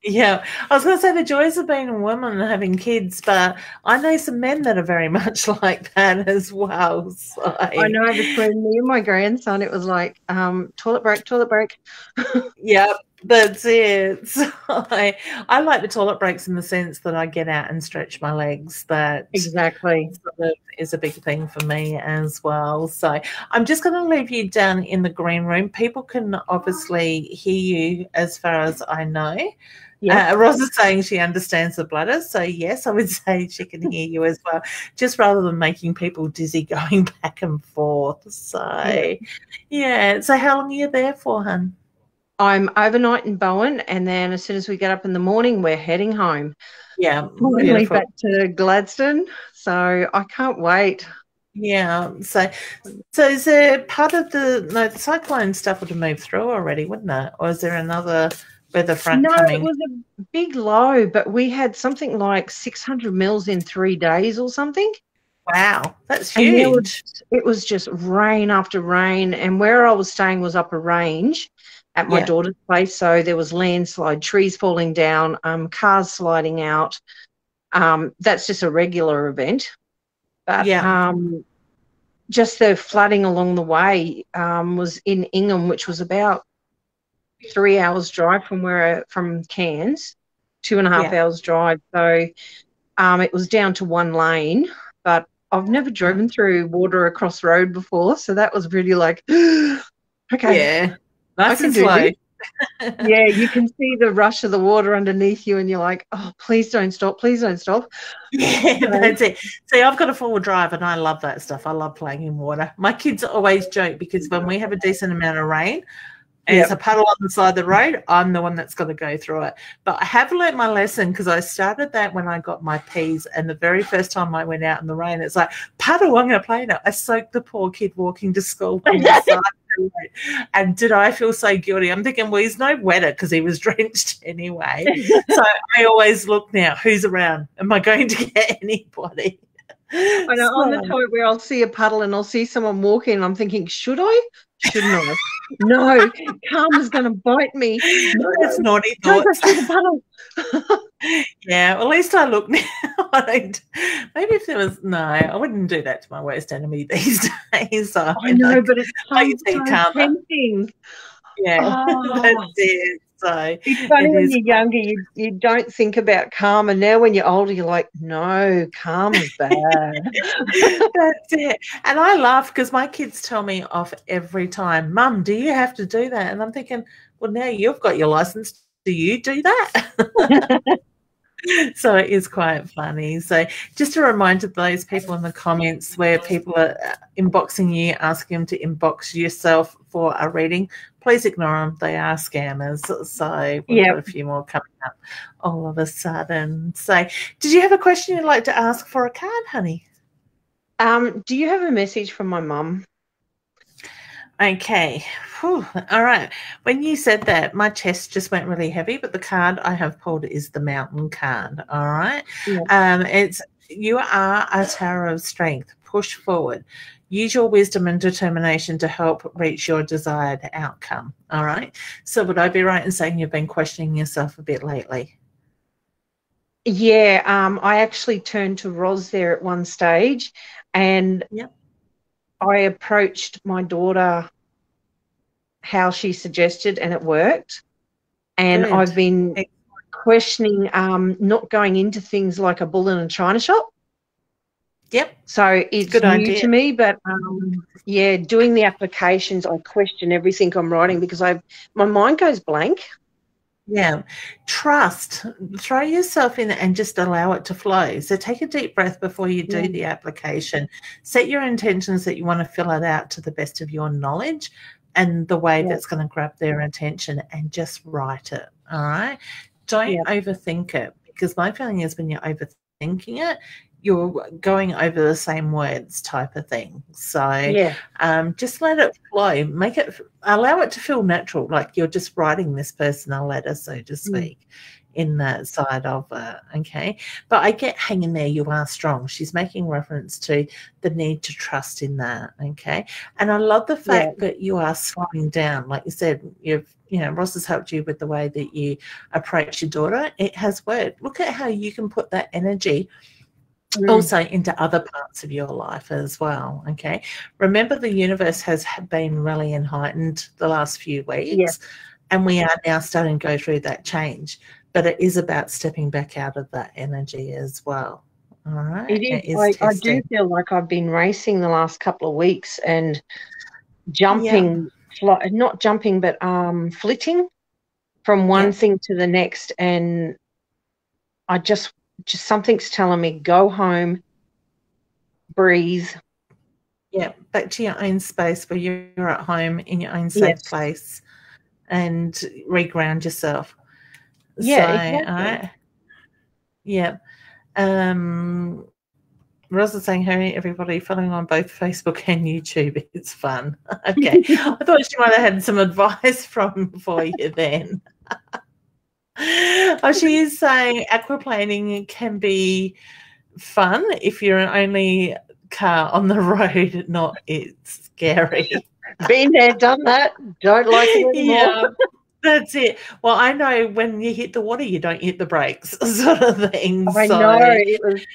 Yeah, I was going to say the joys of being a woman and having kids, but I know some men that are very much like that as well. So. I know between me and my grandson, it was like toilet break. Yep, that's it. So I like the toilet breaks in the sense that I get out and stretch my legs. That exactly sort of is a big thing for me as well. So I'm just going to leave you down in the green room. People can obviously hear you as far as I know. Yes. Roz is saying she understands the bladder, so yes, I would say she can hear you as well, just rather than making people dizzy going back and forth. So, yeah. So how long are you there for, hun? I'm overnight in Bowen, and then as soon as we get up in the morning, we're heading home. Yeah. We're back to Gladstone, so I can't wait. Yeah. So is there part of the cyclone stuff would have moved through already, wouldn't it? Or is there another weather front coming? No, it was a big low, but we had something like 600 mils in 3 days or something. Wow, that's huge. It was just rain after rain, and where I was staying was up a range at my daughter's place, so there was landslide, trees falling down, cars sliding out. That's just a regular event. But just the flooding along the way was in Ingham, which was about 3 hours drive from Cairns, 2.5 hours drive. So it was down to one lane, but I've never driven through water across the road before, so that was really like, okay, yeah, nice and slow. Yeah, you can see the rush of the water underneath you, and you're like, oh, please don't stop, please don't stop. Yeah, that's it. See, I've got a 4-wheel drive, and I love that stuff. I love playing in water. My kids always joke because when we have a decent amount of rain, and it's a puddle on the side of the road, I'm the one that's got to go through it. But I have learnt my lesson because I started that when I got my P's, and the very first time I went out in the rain, it's like, puddle, I'm going to play now. I soaked the poor kid walking to school on the side of the road. And did I feel so guilty? I'm thinking, well, he's no wetter because he was drenched anyway. So I always look now, who's around? Am I going to get anybody? I know, on the toilet where I'll see a puddle and I'll see someone walking and I'm thinking, should I? Shouldn't I? No, karma's going to bite me. No, that's naughty thoughts. Don't go see the puddle. Yeah, well, at least I look now. Maybe if there was I wouldn't do that to my worst enemy these days. So, I know, but it's so tempting. Yeah, that's it. So it's funny when you're younger, you don't think about karma. Now when you're older, you're like, no, karma's bad. That's it. And I laugh because my kids tell me off every time, Mum, do you have to do that? And I'm thinking, well, now you've got your license. Do you do that? So it is quite funny. So just a reminder to those people in the comments where people are inboxing you, asking them to inbox yourself for a reading, please ignore them. They are scammers. So we've got a few more coming up all of a sudden. So did you have a question you'd like to ask for a card, honey? Do you have a message from my mum? Okay. Whew. All right. When you said that, my chest just went really heavy, but the card I have pulled is the Mountain card. All right. Yeah. It's you are a tower of strength. Push forward. Use your wisdom and determination to help reach your desired outcome. All right. So would I be right in saying you've been questioning yourself a bit lately? Yeah. I actually turned to Roz there at one stage, and I approached my daughter how she suggested, and it worked. And good. I've been questioning not going into things like a bull in a china shop. Yep. So it's good new idea. to me, but doing the applications, I question everything I'm writing because my mind goes blank. Yeah. Trust. Throw yourself in and just allow it to flow. So take a deep breath before you do the application. Set your intentions that you want to fill it out to the best of your knowledge and the way that's going to grab their attention, and just write it. All right. Don't overthink it, because my feeling is when you're overthinking it, you're going over the same words type of thing. So just let it flow. Allow it to feel natural, like you're just writing this person a letter, so to speak, in that side of it. Okay. But I get, hang in there, you are strong. She's making reference to the need to trust in that. Okay. And I love the fact that you are slowing down. Like you said, Ross has helped you with the way that you approach your daughter. It has worked. Look at how you can put that energy also into other parts of your life as well. Okay. Remember, the universe has been really enlightened the last few weeks, and we are now starting to go through that change. But it is about stepping back out of that energy as well. All right. It is. I do feel like I've been racing the last couple of weeks and jumping, not jumping, but flitting from one thing to the next. And I just something's telling me, go home, breathe. Yeah, back to your own space where you're at home in your own safe place, and reground yourself. Yeah, exactly. Rosa saying, hey, everybody, following on both Facebook and YouTube. It's fun. Okay. I thought she might have had some advice for you then. She is saying aquaplaning can be fun if you're an only car on the road, not it's scary. Been there, done that. Don't like it anymore. Yeah. That's it. Well, I know when you hit the water, you don't hit the brakes, sort of thing. I know. It was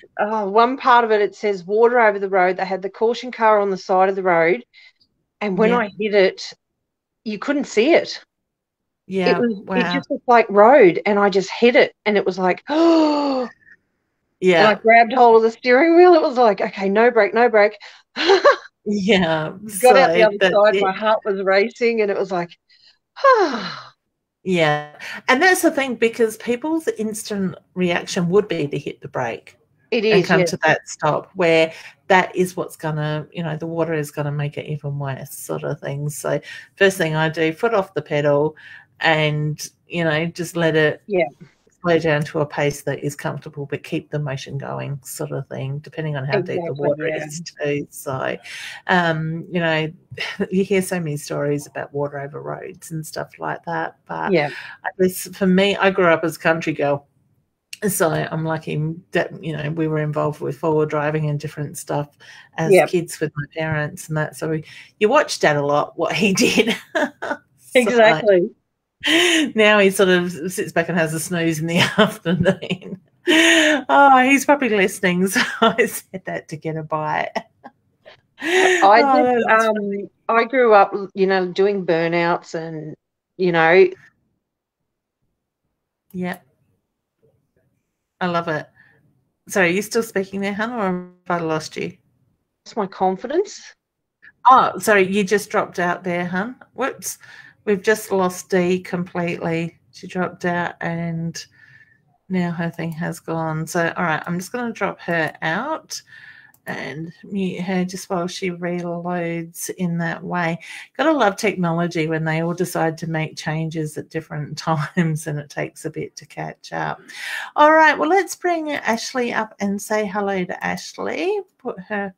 one part of it. It says water over the road. They had the caution car on the side of the road, and when I hit it, you couldn't see it. Yeah, it just looked like road, and I just hit it, and it was like, oh, yeah. And I grabbed hold of the steering wheel. It was like, okay, no brake, no brake. Yeah, got out the other side. My heart was racing, and it was like, ah. Yeah, and that's the thing, because people's instant reaction would be to hit the brake. It is, and come to that stop, where that is what's going to, the water is going to make it even worse, sort of thing. So first thing I do, foot off the pedal, and, just let it slow down to a pace that is comfortable, but keep the motion going, sort of thing, depending on how deep the water is too. So, you hear so many stories about water over roads and stuff like that. But at least for me, I grew up as a country girl. So I'm lucky that, we were involved with forward driving and different stuff as kids with my parents and that. So you watched Dad a lot, what he did. Exactly. Now he sort of sits back and has a snooze in the afternoon. Oh, he's probably listening, so I said that to get a bite. I grew up, doing burnouts and, Yeah. I love it. Sorry, are you still speaking there, hon, or have I lost you? That's my confidence. Oh, sorry, you just dropped out there, hon. Whoops. We've just lost Dee completely. She dropped out and now her thing has gone. So, all right, I'm just going to drop her out and mute her just while she reloads in that way. Gotta love technology when they all decide to make changes at different times and it takes a bit to catch up. All right, well, let's bring Ashley up and say hello to Ashley. Put her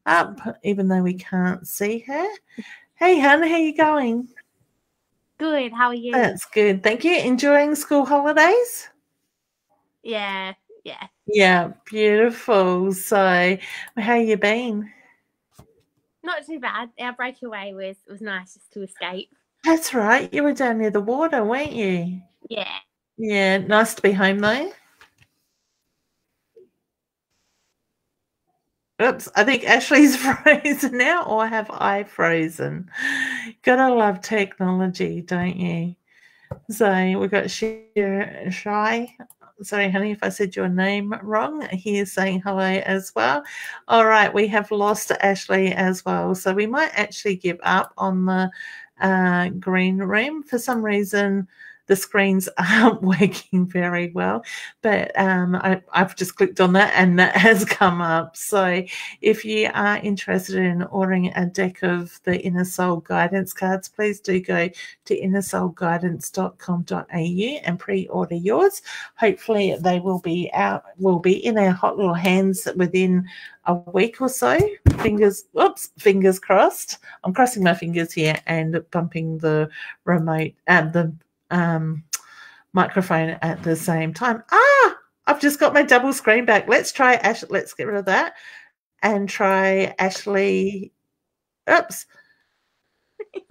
up, even though we can't see her. Hey, hon, how you going? Good, how are you? That's good, thank you. Enjoying school holidays? Yeah. Yeah, beautiful. So, how you been? Not too bad. Our breakaway was nice just to escape. That's right. You were down near the water, weren't you? Yeah. Yeah, nice to be home though. Oops, I think Ashley's frozen now, or have I frozen? Gotta love technology, don't you? So we've got Shy. Sorry, honey, if I said your name wrong. He is saying hello as well. All right, we have lost Ashley as well. So we might actually give up on the green room. For some reason, the screens aren't working very well, but I've just clicked on that and that has come up. So if you are interested in ordering a deck of the Inner Soul Guidance cards, please do go to innersoulguidance.com.au and pre-order yours. Hopefully they will be in our hot little hands within a week or so. Fingers crossed. I'm crossing my fingers here and bumping the remote and the microphone at the same time. I've just got my double screen back. Let's try Ashley. Let's get rid of that and try Ashley. Oops.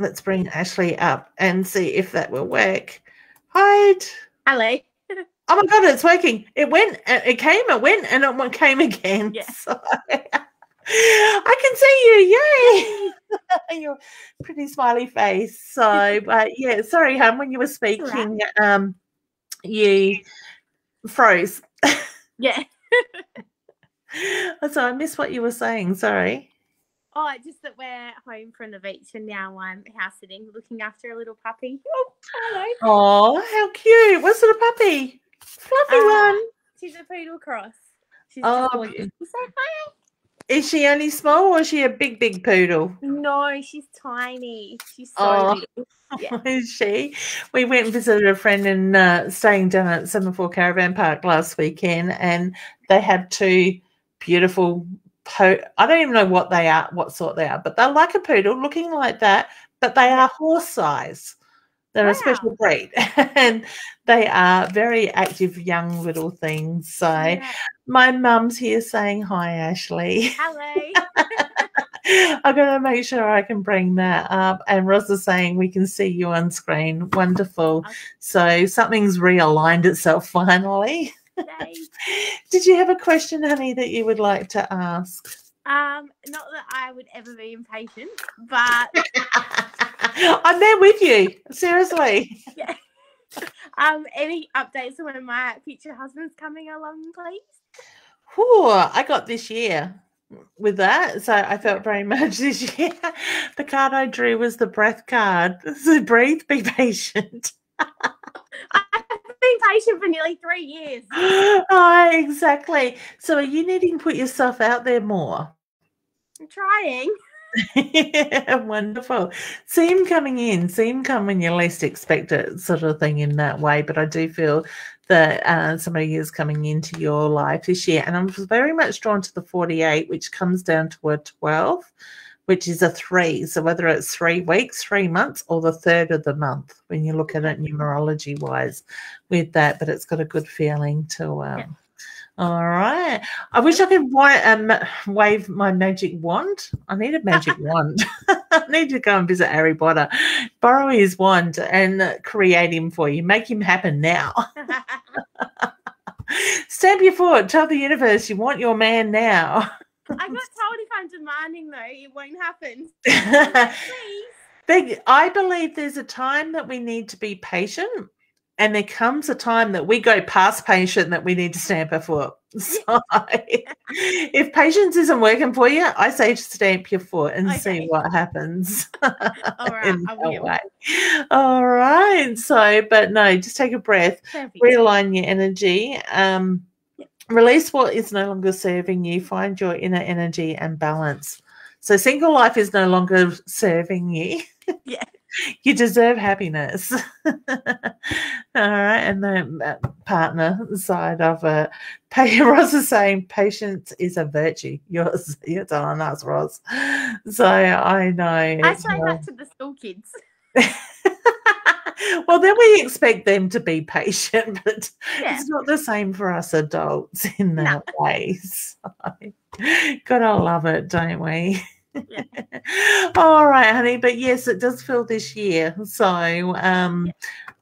Let's bring Ashley up and see if that will work. Hide. Hello. Oh my God, it's working. It went, it came, it went, and it came again. Yeah. So, I can see you. Yay. You're a pretty smiley face. So, but yeah, sorry, hon, when you were speaking, you froze. Yeah. So I missed what you were saying. Sorry. Oh, just that we're home from the beach and now I'm house sitting, looking after a little puppy. Oh, hello. Oh, how cute. What sort of puppy? Fluffy one. She's a poodle cross. She's so hi. Is she only small or is she a big poodle? No, she's tiny. She's so little. Yeah. Is she? We went and visited a friend and staying down at Semaphore Caravan Park last weekend, and they have two beautiful I don't even know what they are, what sort they are, but they're like a poodle, looking like that, but they are horse size. They're a special breed, and they are very active young little things. So my mum's here saying hi, Ashley. Hello. I'm going to make sure I can bring that up. And Rosa's saying we can see you on screen. Wonderful. So something's realigned itself finally. Did you have a question, honey, that you would like to ask? Not that I would ever be impatient, but I'm there with you. Seriously. Yeah. Any updates on when my future husband's coming along, please? I got this year with that, so I felt very much this year. The card I drew was the breath card. So breathe, be patient. I've been patient for nearly 3 years. Oh, exactly. So are you needing to put yourself out there more? I'm trying. Yeah, wonderful. See him coming in. See him come when you least expect it, sort of thing, in that way. But I do feel that somebody is coming into your life this year. And I'm very much drawn to the 48, which comes down to a 12, which is a 3. So whether it's 3 weeks, 3 months, or the third of the month, when you look at it numerology-wise with that. But it's got a good feeling to All right. I wish I could wave my magic wand. I need a magic wand. I need to go and visit Harry Potter, borrow his wand and create him for you. Make him happen now. Stamp your foot. Tell the universe you want your man now. I got told if I'm demanding, though, it won't happen. Please. I believe there's a time that we need to be patient, and there comes a time that we go past patient that we need to stamp our foot. So if patience isn't working for you, I say stamp your foot and see what happens. All right, I will. All right. So, but no, just take a breath, realign your energy, release what is no longer serving you, find your inner energy and balance. So single life is no longer serving you. Yeah. You deserve happiness. All right. And the partner side of it, Roz is saying patience is a virtue. You're telling us, Roz. So I know. I say that to the school kids. Well, then we expect them to be patient, but it's not the same for us adults in that way. So, gotta love it, don't we? Yeah. All right, honey. But yes, it does feel this year. So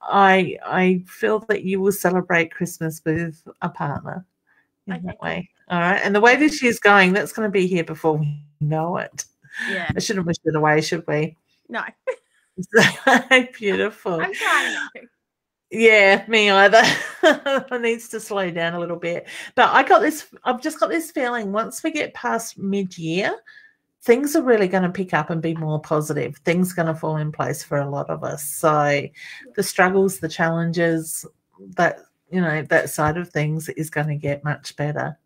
I feel that you will celebrate Christmas with a partner in that way. All right. And the way this year's going, that's going to be here before we know it. Yeah. I shouldn't wish it away, should we? No. Beautiful. I'm trying not to. Yeah, me either. It needs to slow down a little bit. But I've just got this feeling once we get past mid-year, things are really going to pick up and be more positive. Things are going to fall in place for a lot of us. So the struggles, the challenges, that side of things is going to get much better.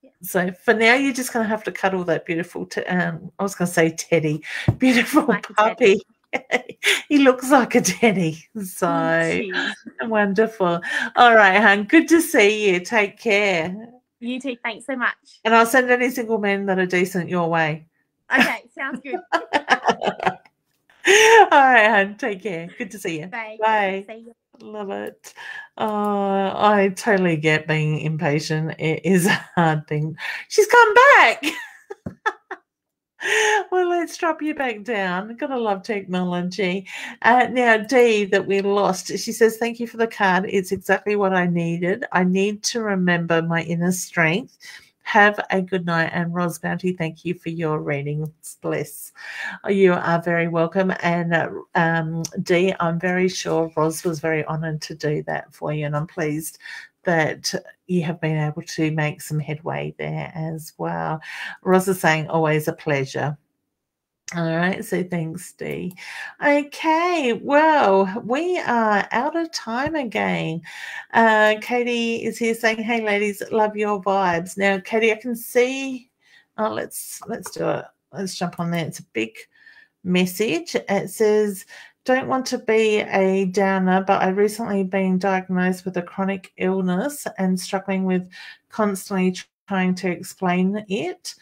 Yeah. So for now, you're just going to have to cuddle that beautiful, I was going to say teddy, beautiful like puppy. He looks like a teddy. So wonderful. All right, hon. Good to see you. Take care. You too. Thanks so much. And I'll send any single men that are decent your way. Okay, sounds good. All right, hon. Take care. Good to see you. Bye. Bye. See you. Love it. I totally get being impatient. It is a hard thing. She's come back. Well, let's drop you back down. Gotta love technology. Now, Dee, that we lost, she says, thank you for the card. It's exactly what I needed. I need to remember my inner strength. Have a good night. And Ros Bounty, thank you for your readings. Bless. You are very welcome. And Dee, I'm very sure Ros was very honoured to do that for you. And I'm pleased that you have been able to make some headway there as well. Ros is saying, always a pleasure. All right, so thanks, Dee. Okay, well, we are out of time again. Katie is here saying, hey, ladies, love your vibes. Now, Katie, I can see, let's do it. Let's jump on there. It's a big message. It says, don't want to be a downer, but I recently been diagnosed with a chronic illness and struggling with constantly trying to explain it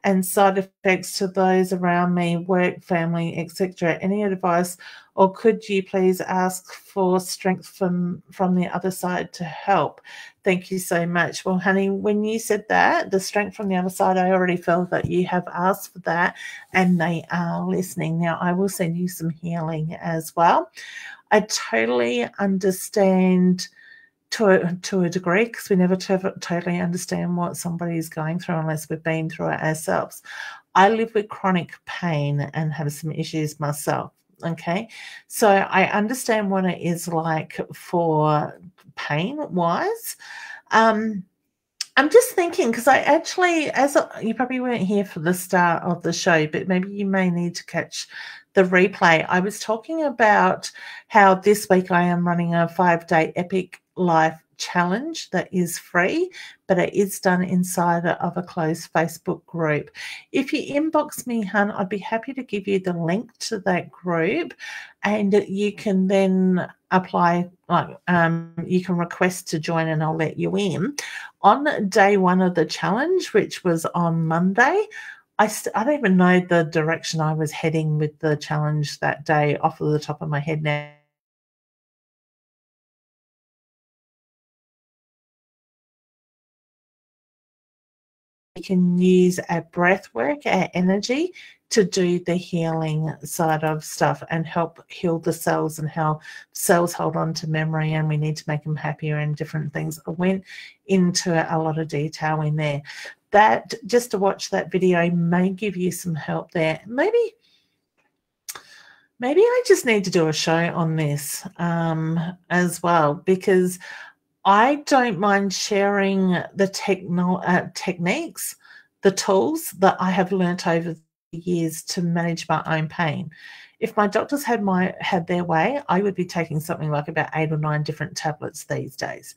and side effects to those around me, work, family, etc. Any advice, or could you please ask for strength from the other side to help? Thank you so much. Well, honey, when you said that, the strength from the other side, I already felt that you have asked for that and they are listening. Now, I will send you some healing as well. I totally understand to a degree, because we never totally understand what somebody is going through unless we've been through it ourselves. I live with chronic pain and have some issues myself, okay? So I understand what it is like for pain-wise. I'm just thinking, because I actually, you probably weren't here for the start of the show, but maybe you may need to catch the replay. I was talking about how this week I am running a 5-day Epic Life challenge that is free, but it is done inside of a closed Facebook group. If you inbox me, hun, I'd be happy to give you the link to that group, and you can then apply, you can request to join and I'll let you in. On day one of the challenge, which was on Monday, I don't even know the direction I was heading with the challenge that day off of the top of my head now. We can use our breath work, our energy, to do the healing side of stuff and help heal the cells and how cells hold on to memory, and we need to make them happier and different things. I went into a lot of detail in there. That, just to watch that video may give you some help there. Maybe I just need to do a show on this as well, because I don't mind sharing the techniques, the tools that I have learnt over the years to manage my own pain. If my doctors had their way, I would be taking something like about 8 or 9 different tablets these days.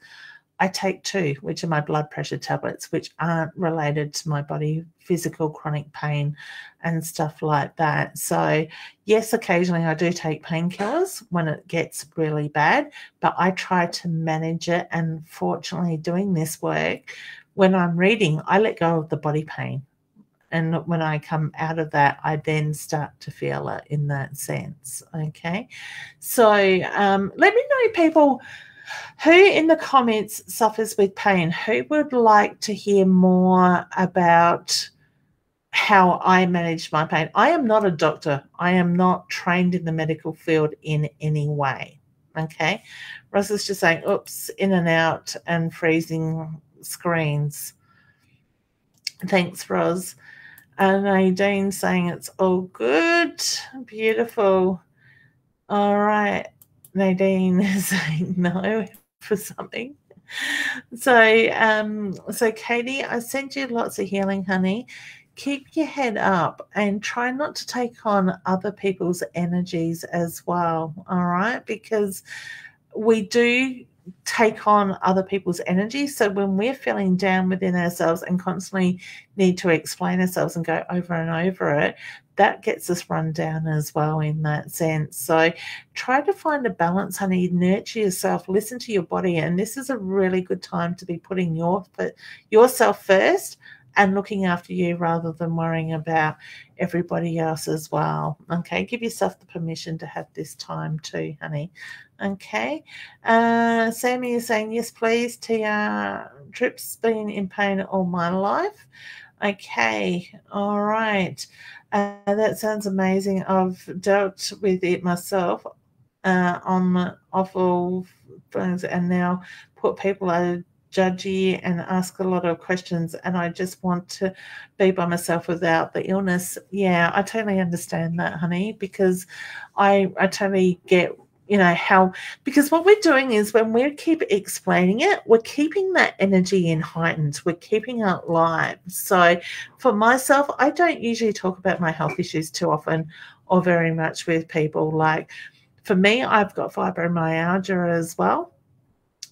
I take 2, which are my blood pressure tablets, which aren't related to my body, physical chronic pain and stuff like that. So yes, occasionally I do take painkillers when it gets really bad, but I try to manage it. And fortunately, doing this work, when I'm reading, I let go of the body pain. And when I come out of that, I then start to feel it in that sense. Okay. So let me know, people, who in the comments suffers with pain? Who would like to hear more about how I manage my pain? I am not a doctor. I am not trained in the medical field in any way. Okay. Ross is just saying, oops, in and out and freezing screens. Thanks, Roz. And Nadine saying it's all good. Beautiful. All right. Nadine is saying no for something. So Katie, I sent you lots of healing, honey. Keep your head up and try not to take on other people's energies as well, all right? Because we do take on other people's energy. So when we're feeling down within ourselves and constantly need to explain ourselves and go over and over it, that gets us run down as well in that sense. So try to find a balance, honey. Nurture yourself, listen to your body. And this is a really good time to be putting yourself first and looking after you rather than worrying about everybody else as well. Okay, give yourself the permission to have this time too, honey. Okay. Sammy is saying, yes, please. Trip's been in pain all my life. Okay. All right. That sounds amazing. I've dealt with it myself on awful things, and now put people are judgy and ask a lot of questions, and I just want to be by myself without the illness. Yeah, I totally understand that, honey, because I totally get, how, because what we're doing is when we keep explaining it, we're keeping that energy in heightened, we're keeping it live. So for myself, I don't usually talk about my health issues too often or very much with people. Like for me, I've got fibromyalgia as well.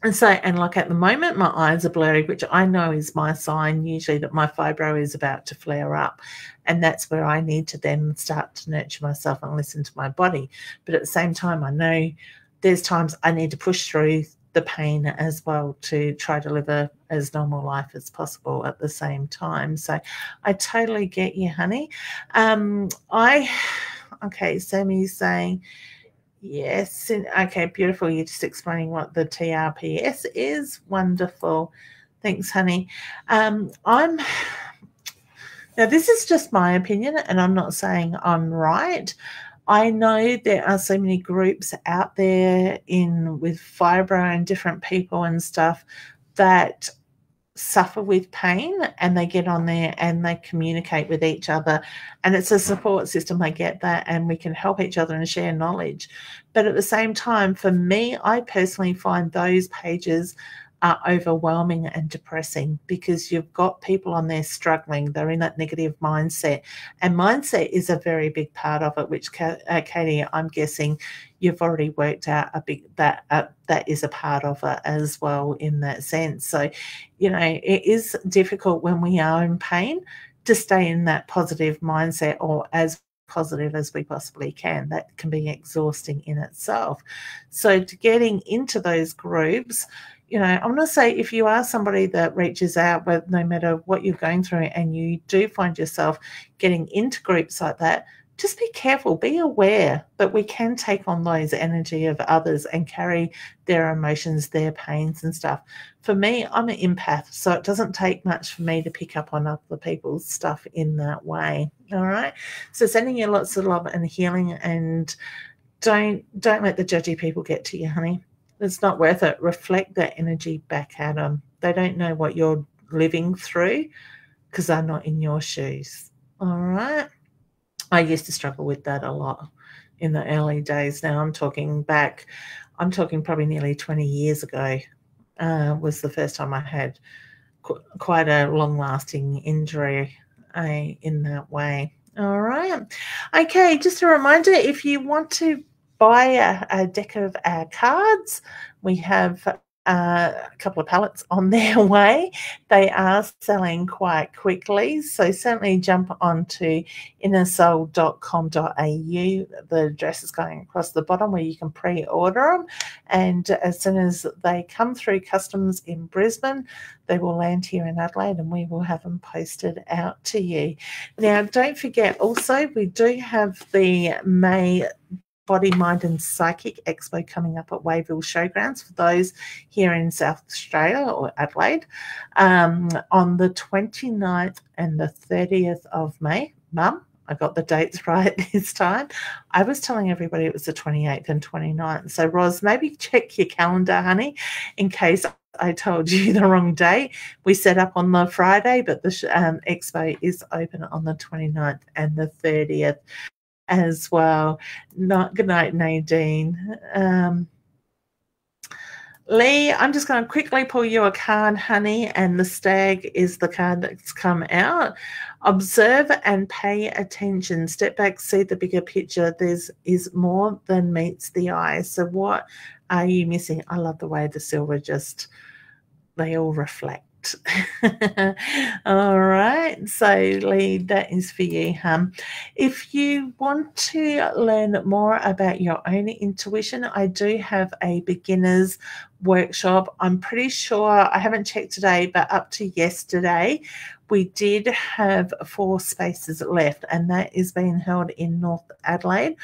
And like at the moment, my eyes are blurry, which I know is my sign usually that my fibro is about to flare up. And that's where I need to then start to nurture myself and listen to my body. But at the same time, I know there's times I need to push through the pain as well to try to live as normal life as possible at the same time. So I totally get you, honey. Okay, Sammy's saying, yes. Okay, beautiful. You're just explaining what the TRPS is. Wonderful. Thanks, honey. Now, this is just my opinion, and I'm not saying I'm right. I know there are so many groups out there with fibro and different people and stuff that suffer with pain, and they get on there and they communicate with each other, and it's a support system. I get that, and we can help each other and share knowledge. But at the same time, for me, I personally find those pages are overwhelming and depressing, because you've got people on there struggling. They're in that negative mindset, and mindset is a very big part of it, which Katie, I'm guessing you've already worked out that is a part of it as well in that sense. So, it is difficult when we are in pain to stay in that positive mindset, or as positive as we possibly can. That can be exhausting in itself. So to getting into those groups, I'm going to say, if you are somebody that reaches out, no matter what you're going through, and you do find yourself getting into groups like that, just be careful, be aware that we can take on those energy of others and carry their emotions, their pains and stuff. For me, I'm an empath, so it doesn't take much for me to pick up on other people's stuff in that way. All right. So sending you lots of love and healing, and don't let the judgy people get to you, honey. It's not worth it. Reflect that energy back at them. They don't know what you're living through because they're not in your shoes. All right. I used to struggle with that a lot in the early days. Now I'm talking probably nearly 20 years ago was the first time I had quite a long-lasting injury in that way. All right. Okay, just a reminder, if you want to buy a deck of our cards, we have a couple of pallets on their way. They are selling quite quickly, so certainly jump onto innersoul.com.au. The address is going across the bottom where you can pre-order them, and as soon as they come through customs in Brisbane, they will land here in Adelaide and we will have them posted out to you. Now, don't forget also, we do have the May Body, Mind and Psychic Expo coming up at Wayville Showgrounds for those here in South Australia or Adelaide on the 29th and the 30th of May. Mum, I got the dates right this time. I was telling everybody it was the 28th and 29th. So, Ros, maybe check your calendar, honey, in case I told you the wrong date. We set up on the Friday, but the expo is open on the 29th and the 30th. As well. Good night, Nadine. Lee, I'm just going to quickly pull you a card, honey, and the stag is the card that's come out. Observe and pay attention. Step back, see the bigger picture. There's more than meets the eye. So what are you missing? I love the way the silver they all reflect. All right, so Lee, that is for you, hum. If you want to learn more about your own intuition, I do have a beginner's workshop. I'm pretty sure, I haven't checked today, but up to yesterday, we did have 4 spaces left, and that is being held in North Adelaide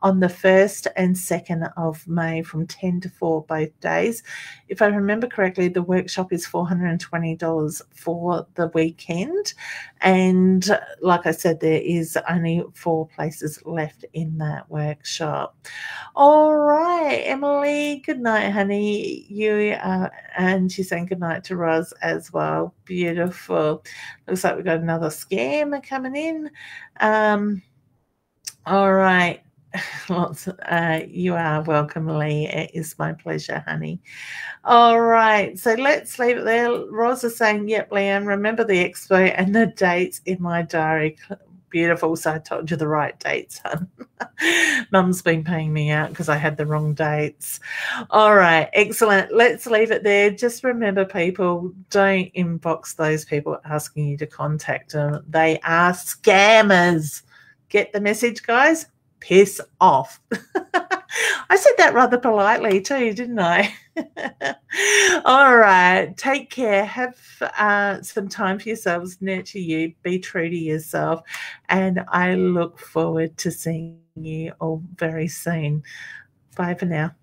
on the 1st and 2nd of May from 10 to 4 both days. If I remember correctly, the workshop is $420 for the weekend. And like I said, there is only 4 places left in that workshop. All right, Emily, good night, honey. And she's saying good night to Roz as well. Beautiful. Looks like we've got another scammer coming in. All right. You are welcome, Lee. It is my pleasure, honey. All right, so let's leave it there. Roz is saying, yep, Leanne, remember the expo and the dates in my diary. Beautiful. So I told you the right dates, hon. Mum's been paying me out because I had the wrong dates. All right, excellent. Let's leave it there. Just remember, people, don't inbox those people asking you to contact them. They are scammers. Get the message, guys? Piss off. I said that rather politely too, didn't I? All right. Take care. Have some time for yourselves. Nurture you. Be true to yourself. And I look forward to seeing you all very soon. Bye for now.